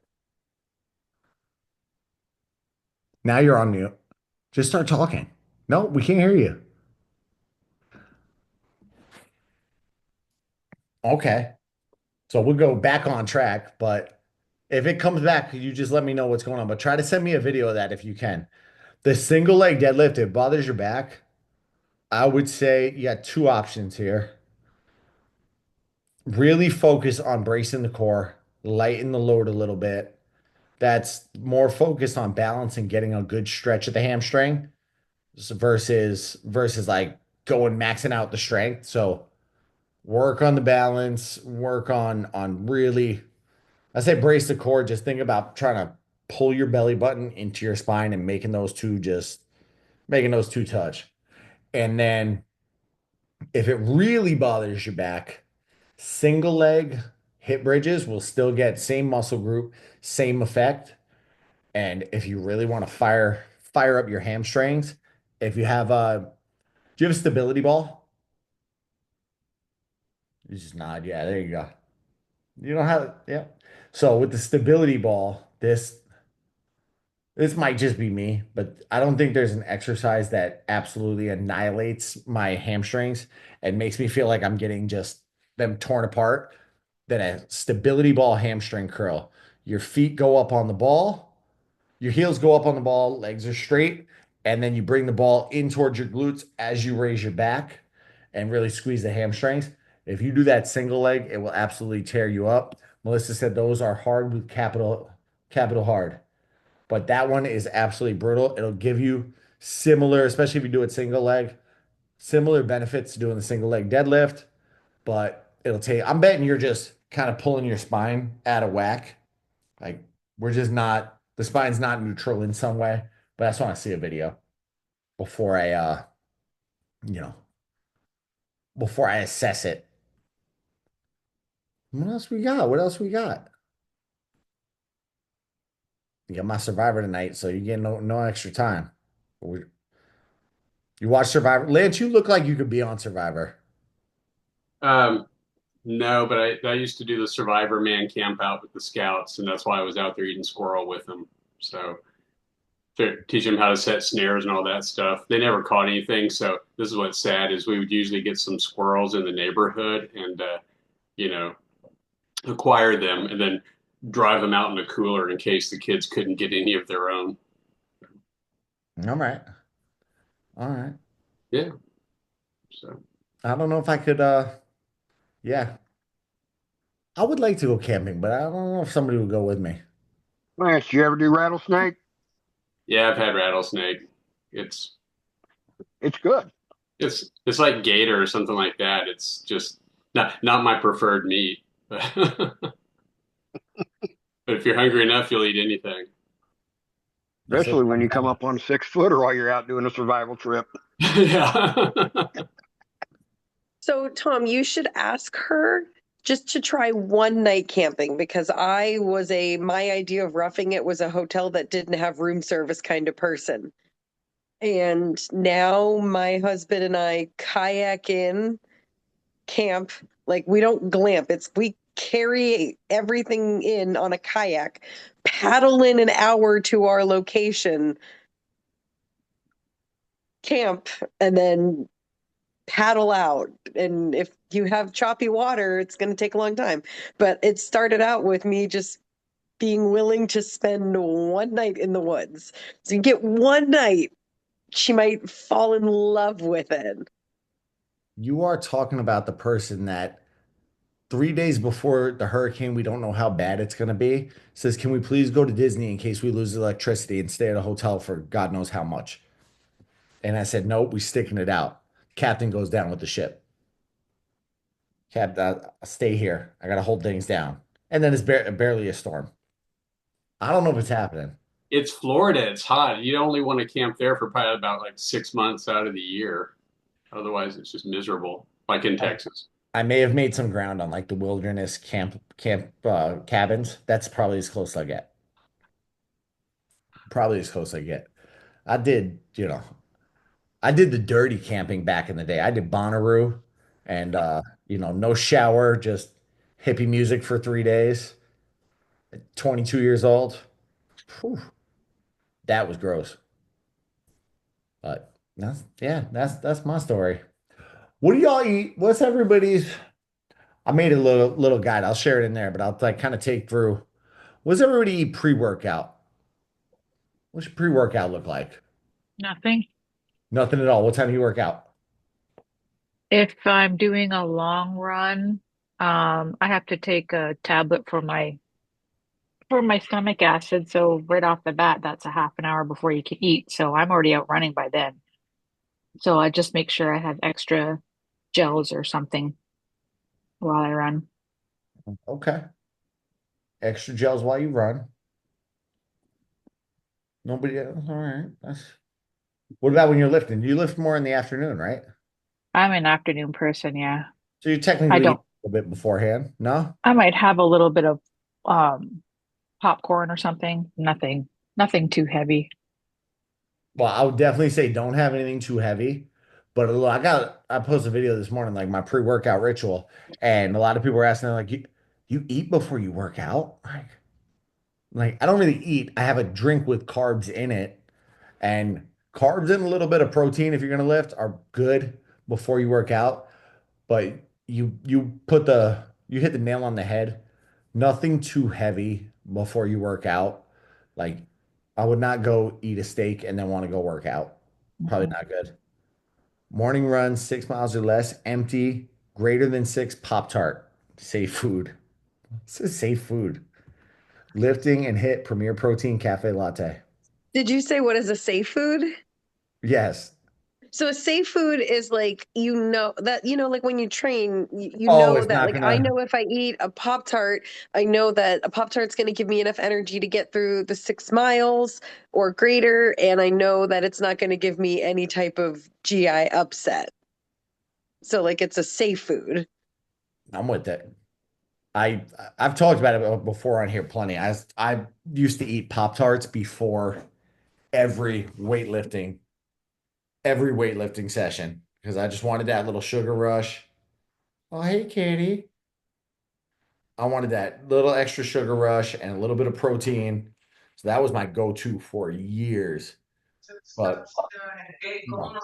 Now you're on mute. Just start talking. No, we can't hear you. Okay. So we'll go back on track, but if it comes back, you just let me know what's going on. But try to send me a video of that if you can. The single leg deadlift, it bothers your back. I would say you got two options here. Really focus on bracing the core, lighten the load a little bit. That's more focused on balance and getting a good stretch of the hamstring versus like going maxing out the strength. So work on the balance, work on really, I say brace the core. Just think about trying to pull your belly button into your spine and making those two touch. And then if it really bothers your back, single leg hip bridges will still get same muscle group, same effect. And if you really want to fire up your hamstrings, if you have a do you have a stability ball? You just nod. Yeah, there you go. You don't have it. Yeah. So with the stability ball, this might just be me, but I don't think there's an exercise that absolutely annihilates my hamstrings and makes me feel like I'm getting just them torn apart than a stability ball hamstring curl. Your feet go up on the ball, your heels go up on the ball, legs are straight, and then you bring the ball in towards your glutes as you raise your back and really squeeze the hamstrings. If you do that single leg, it will absolutely tear you up. Melissa said those are hard with capital hard. But that one is absolutely brutal. It'll give you similar, especially if you do it single leg, similar benefits to doing the single leg deadlift, but I'm betting you're just kind of pulling your spine out of whack. Like the spine's not neutral in some way, but I just want to see a video before you know, before I assess it. What else we got? What else we got? You got my Survivor tonight, so you get no extra time. You watch Survivor. Lance, you look like you could be on Survivor. No, but I used to do the Survivor Man camp out with the scouts, and that's why I was out there eating squirrel with them. So to teach them how to set snares and all that stuff. They never caught anything. So this is what's sad is we would usually get some squirrels in the neighborhood and you know, acquire them and then drive them out in the cooler in case the kids couldn't get any of their own. All right. All right. Yeah. So I don't know if I could yeah. I would like to go camping, but I don't know if somebody would go with me. Lance, you ever do rattlesnake? yeah, I've had rattlesnake. It's It's good. it's like gator or something like that. It's just not my preferred meat. But if you're hungry enough, you'll eat anything. Especially when you come up on 6-footer while you're out doing a survival trip. Yeah. So, Tom, you should ask her just to try one night camping because my idea of roughing it was a hotel that didn't have room service kind of person. And now my husband and I kayak in, camp. Like we don't glamp. We carry everything in on a kayak, paddle in an hour to our location, camp, and then paddle out. And if you have choppy water, it's going to take a long time. But it started out with me just being willing to spend one night in the woods. So you get one night, she might fall in love with it. You are talking about the person that 3 days before the hurricane, we don't know how bad it's going to be, says, "Can we please go to Disney in case we lose electricity and stay at a hotel for God knows how much?" And I said, "Nope, we sticking it out." Captain goes down with the ship. Stay here. I got to hold things down. And then it's barely a storm. I don't know if it's happening. It's Florida. It's hot. You only want to camp there for probably about like 6 months out of the year. Otherwise, it's just miserable, like in Texas. I may have made some ground on like the wilderness camp cabins. That's probably as close I get. Probably as close I get. I did, I did the dirty camping back in the day. I did Bonnaroo and no shower, just hippie music for 3 days. At 22 years old. Whew, that was gross. But that's my story. What do y'all eat? What's everybody's? I made a little guide. I'll share it in there, but I'll like kind of take through. What's everybody eat pre-workout? What's your pre-workout look like? Nothing. Nothing at all. What time do you work out? If I'm doing a long run, I have to take a tablet for my stomach acid. So right off the bat, that's a half an hour before you can eat. So I'm already out running by then. So I just make sure I have extra gels or something while I run. Okay. Extra gels while you run. Nobody else. All right. What about when you're lifting? You lift more in the afternoon, right? I'm an afternoon person, yeah. So you I technically eat don't. a bit beforehand. No? I might have a little bit of popcorn or something. Nothing too heavy. Well, I would definitely say don't have anything too heavy. But look, I posted a video this morning, like my pre-workout ritual, and a lot of people were asking, like, you eat before you work out? Like I don't really eat. I have a drink with carbs in it, and carbs and a little bit of protein if you're gonna lift are good before you work out. But you hit the nail on the head. Nothing too heavy before you work out. Like I would not go eat a steak and then want to go work out. Probably Mhm. not good. Morning run, 6 miles or less, empty, greater than six, Pop-Tart. Safe food. This is safe food. Lifting and hit Premier Protein Cafe Latte. Did you say what is a safe food? Yes. So a safe food is like like when you train, you Oh, know it's that not like I gonna. know if I eat a Pop Tart, I know that a Pop Tart's going to give me enough energy to get through the 6 miles or greater, and I know that it's not going to give me any type of GI upset. So like it's a safe food. I'm with it. I I've talked about it before on here plenty. I used to eat Pop-Tarts before every weightlifting, every weightlifting session because I just wanted that little sugar rush. Oh, hey, Katie. I wanted that little extra sugar rush and a little bit of protein. So that was my go-to for years. But you know,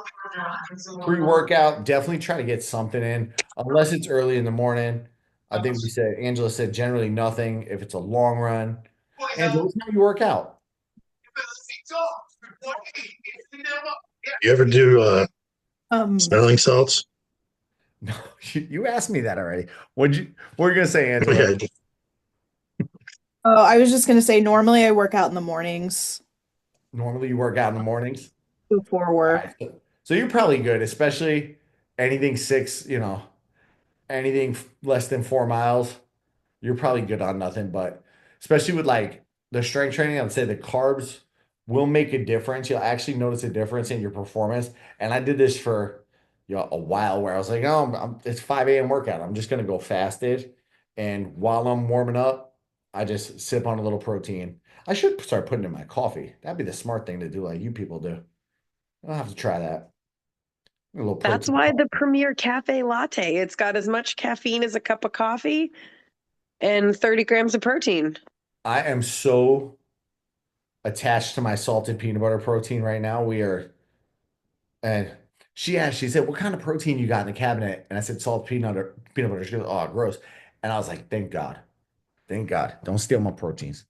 pre-workout, definitely try to get something in, unless it's early in the morning. I think Angela said generally nothing if it's a long run. Angela, what time you work out? You ever do Um, smelling salts? No, you asked me that already. What were you gonna say, Angela? Okay. oh, I was just gonna say normally I work out in the mornings Normally you work out in the mornings. before All work. right. So you're probably good, especially anything six, anything less than 4 miles. You're probably good on nothing, but especially with like the strength training, I would say the carbs will make a difference. You'll actually notice a difference in your performance. And I did this for a while where I was like, oh, it's 5 a.m. workout. I'm just gonna go fasted. And while I'm warming up, I just sip on a little protein. I should start putting it in my coffee. That'd be the smart thing to do, like you people do. I'll have to try that. A little That's protein. why the Premier Cafe Latte, it's got as much caffeine as a cup of coffee and 30 grams of protein. I am so attached to my salted peanut butter protein right now. And she said, what kind of protein you got in the cabinet? And I said, salt peanut butter. She goes, oh, gross. And I was like, thank God. Thank God. Don't steal my proteins.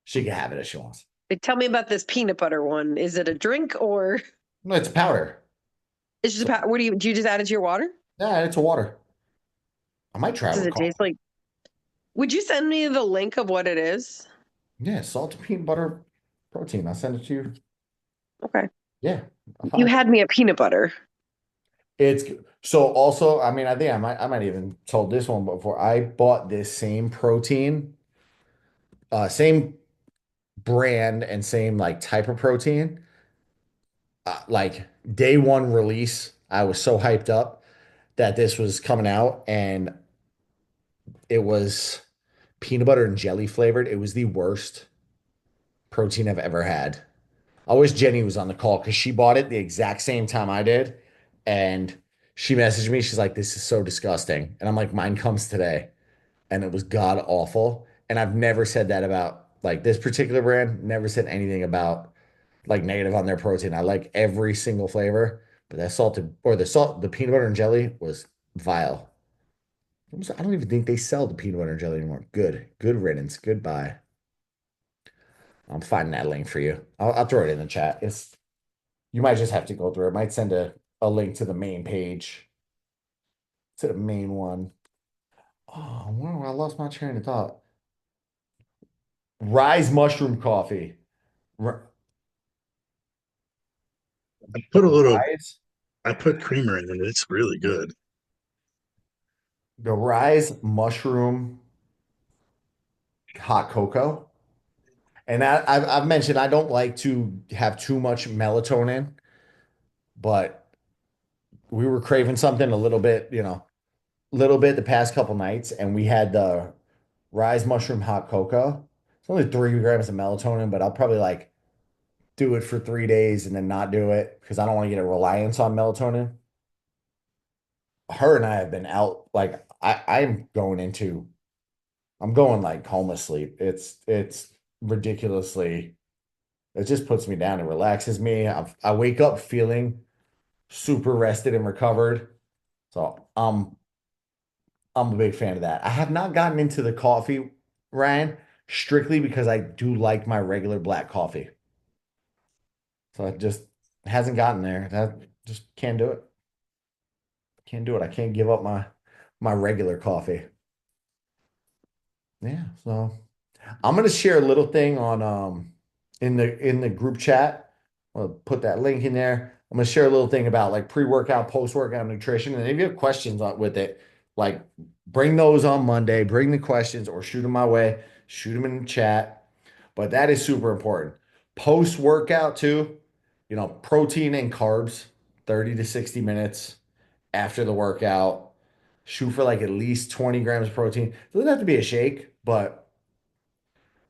She can have it if she wants. Tell me about this peanut butter one. Is it a drink or No, it's powder. it's just about, what do you just add it to your water? Yeah, it's a water. I might try it Does with it taste coffee. like, would you send me the link of what it is? Yeah, salted peanut butter protein. I'll send it to you. Okay. Yeah. You had me at peanut butter. It's so also, I mean, I think I might even told this one before. I bought this same protein, same brand and same like type of protein. Like day one release, I was so hyped up that this was coming out, and it was peanut butter and jelly flavored. It was the worst protein I've ever had. I wish Jenny was on the call because she bought it the exact same time I did. And she messaged me. She's like, "This is so disgusting." And I'm like, "Mine comes today." And it was god awful. And I've never said that about like this particular brand, never said anything about like negative on their protein. I like every single flavor, but that salted or the peanut butter and jelly was vile. I don't even think they sell the peanut butter and jelly anymore. Good riddance. Goodbye. I'm finding that link for you. I'll throw it in the chat. You might just have to go through it. Might send a link to the main page, to the main one. Oh, wow, I lost my train of thought. Rise mushroom coffee. I put a little. Rise, I put creamer in it. It's really good. the Rise mushroom hot cocoa. And I've mentioned I don't like to have too much melatonin, but we were craving something a little bit, little bit the past couple nights, and we had the Rise mushroom hot cocoa. It's only 3 grams of melatonin, but I'll probably like do it for 3 days and then not do it because I don't want to get a reliance on melatonin. Her and I have been out like I'm going like coma sleep. It's ridiculously, it just puts me down and relaxes me. I wake up feeling super rested and recovered. So I'm a big fan of that. I have not gotten into the coffee, Ryan, strictly because I do like my regular black coffee. So it just hasn't gotten there. That just can't do it. Can't do it. I can't give up my regular coffee. Yeah, so I'm gonna share a little thing on in the group chat. I'll put that link in there. I'm gonna share a little thing about like pre-workout, post-workout nutrition. And if you have questions with it, like bring those on Monday, bring the questions or shoot them my way, shoot them in the chat. But that is super important. Post-workout too, protein and carbs, 30 to 60 minutes after the workout. Shoot for like at least 20 grams of protein. It doesn't have to be a shake, but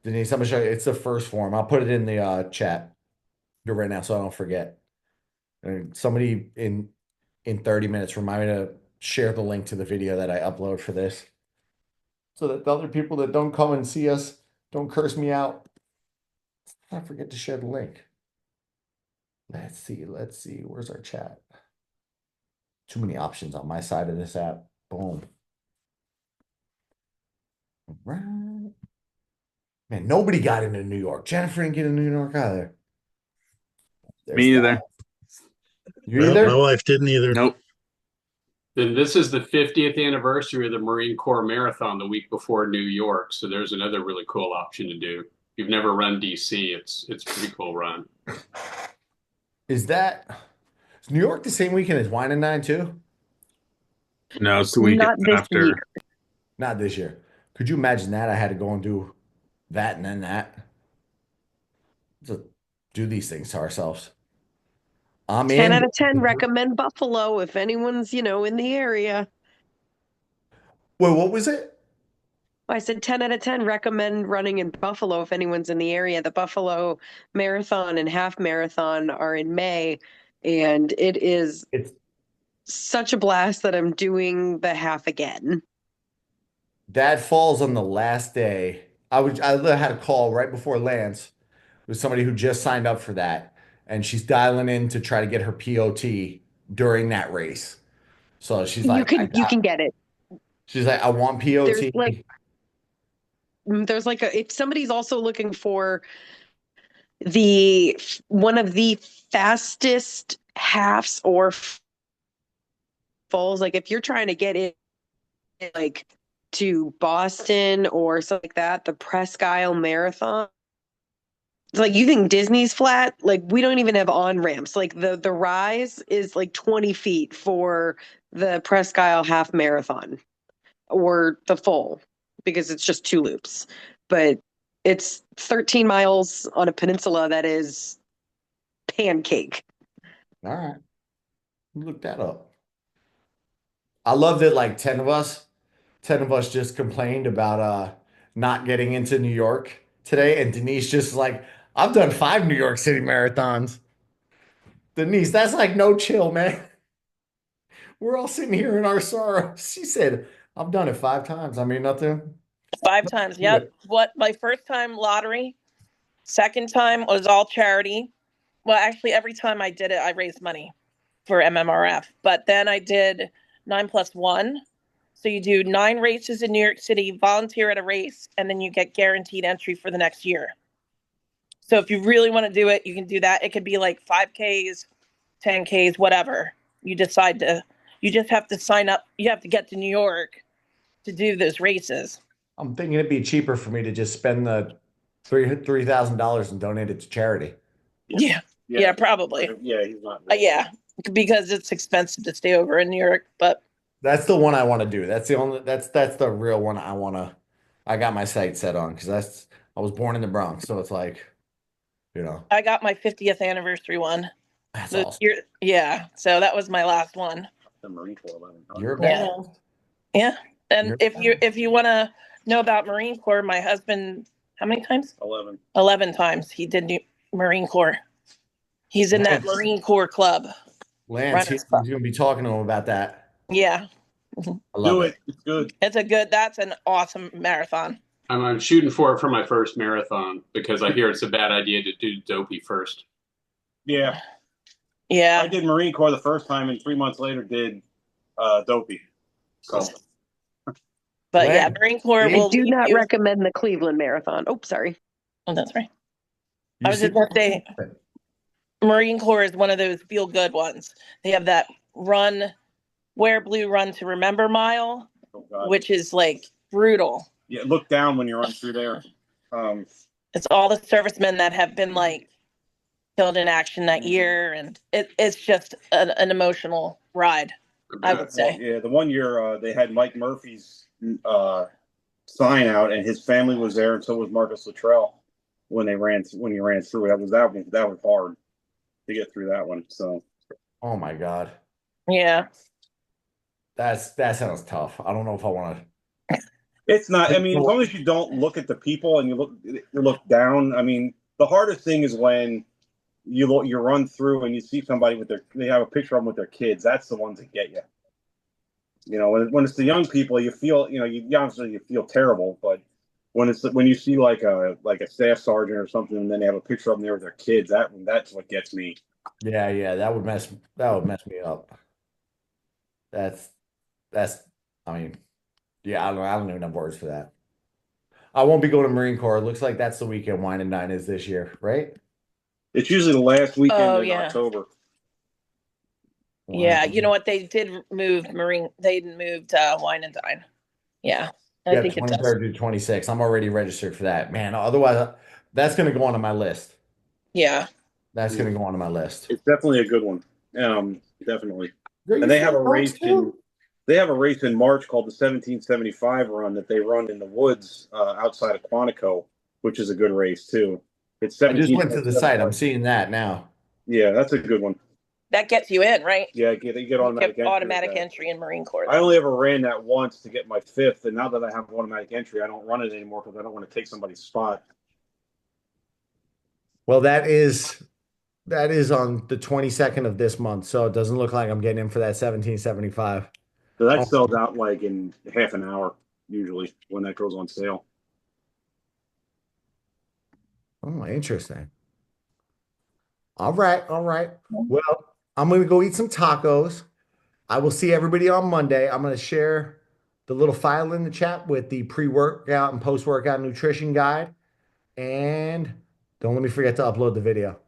Denise, I'm gonna show you. It's the first form. I'll put it in the chat here right now so I don't forget. And somebody in 30 minutes remind me to share the link to the video that I upload for this, so that the other people that don't come and see us don't curse me out. I forget to share the link. Let's see. Where's our chat? Too many options on my side of this app. Boom. All right. Man, nobody got into New York. Jennifer didn't get into New York either. Me either. You either? My wife didn't either. Nope. Then this is the 50th anniversary of the Marine Corps Marathon the week before New York. So there's another really cool option to do. If you've never run DC, it's a pretty cool run. Is New York the same weekend as Wine and Dine too? No, it's the weekend Not this after. year. Not this year. Could you imagine that? I had to go and do that and then that. To do these things to ourselves. I'm 10 in. out of 10 recommend Buffalo if anyone's, in the area. Wait, what was it? I said 10 out of 10 recommend running in Buffalo if anyone's in the area. The Buffalo Marathon and Half Marathon are in May, and it's such a blast that I'm doing the half again. That falls on the last day. I had a call right before Lance with somebody who just signed up for that, and she's dialing in to try to get her POT during that race. So she's like, you can get it. She's like, I want POT. There's if somebody's also looking for one of the fastest halves or falls, like if you're trying to get it to Boston or something like that, the Presque Isle Marathon. It's like, you think Disney's flat? Like, we don't even have on ramps. Like the rise is like 20 feet for the Presque Isle Half Marathon or the full, because it's just 2 loops. But it's 13 miles on a peninsula that is pancake. All right. Look that up. I love that like 10 of us just complained about not getting into New York today, and Denise just like, I've done 5 New York City marathons. Denise, that's like no chill, man. We're all sitting here in our sorrow. She said, I've done it 5 times. I mean, nothing. 5 times. Yep. What my first time lottery, second time was all charity. Well, actually, every time I did it, I raised money for MMRF. But then I did 9+1. So you do 9 races in New York City, volunteer at a race, and then you get guaranteed entry for the next year. So if you really want to do it, you can do that. It could be like 5Ks, 10Ks, whatever. You decide to, you just have to sign up. You have to get to New York to do those races. I'm thinking it'd be cheaper for me to just spend the $3,000 and donate it to charity. Yeah, probably. Yeah, he's not. Yeah, because it's expensive to stay over in New York, but That's the one I want to do. That's the real one I got my sights set on, because I was born in the Bronx, so it's like, I got my 50th anniversary one. That's awesome. Yeah, so that was my last one. The Marine Corps. You're bad. Yeah. And if you want to know about Marine Corps, my husband, how many times? 11. 11 times he did Marine Corps. He's in that Marine Corps club. Lance, he's going to be talking to him about that. Yeah. I love it. It's good. That's an awesome marathon. I'm shooting for it for my first marathon because I hear it's a bad idea to do dopey first. Yeah. Yeah. I did Marine Corps the first time, and 3 months later did dopey. So. But yeah, Marine Corps I do not recommend the Cleveland Marathon. Oh, sorry. Oh, that's right. I was just going to say, Marine Corps is one of those feel-good ones. They have that Wear Blue Run to Remember mile, which is like brutal. Yeah, look down when you run through there. It's all the servicemen that have been like killed in action that year, and it's just an emotional ride, I would say. Yeah, the one year they had Mike Murphy's sign out, and his family was there, and so was Marcus Luttrell when he ran through. That was hard to get through that one. So, oh my God, yeah, that sounds tough. I don't know if I want to. It's not. I mean, as long as you don't look at the people and you look down. I mean, the hardest thing is when you run through and you see somebody they have a picture of them with their kids. That's the ones that get you. When it's the young people, you feel, obviously you feel terrible, but when you see like a staff sergeant or something, and then they have a picture of them there with their kids, that's what gets me. Yeah, that would mess me up. I mean, yeah, I don't even have words for that. I won't be going to Marine Corps. It looks like that's the weekend Wine and Dine is this year, right? It's usually the last weekend in October. Yeah, you know what? They did move They moved Wine and Dine. Yeah, I think 23rd to 26th. I'm already registered for that, man. Otherwise, that's going to go onto my list. Yeah, that's going to go onto my list. It's definitely a good one. Definitely. And they have a race in March called the 1775 run that they run in the woods outside of Quantico, which is a good race too. It's I just went to the site. I'm seeing that now. Yeah, that's a good one. That gets you in, right? Yeah, you get automatic entry in Marine Corps. I only ever ran that once to get my 5th, and now that I have automatic entry, I don't run it anymore because I don't want to take somebody's spot. Well, that is on the 22nd of this month, so it doesn't look like I'm getting in for that 1775. So that sells out like in half an hour usually when that goes on sale. Oh, interesting. All right. Well, I'm going to go eat some tacos. I will see everybody on Monday. I'm going to share the little file in the chat with the pre-workout and post-workout nutrition guide. And don't let me forget to upload the video.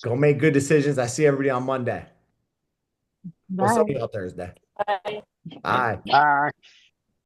Go make good decisions. I see everybody on Monday. We'll see you on Thursday. Bye. Bye. Bye.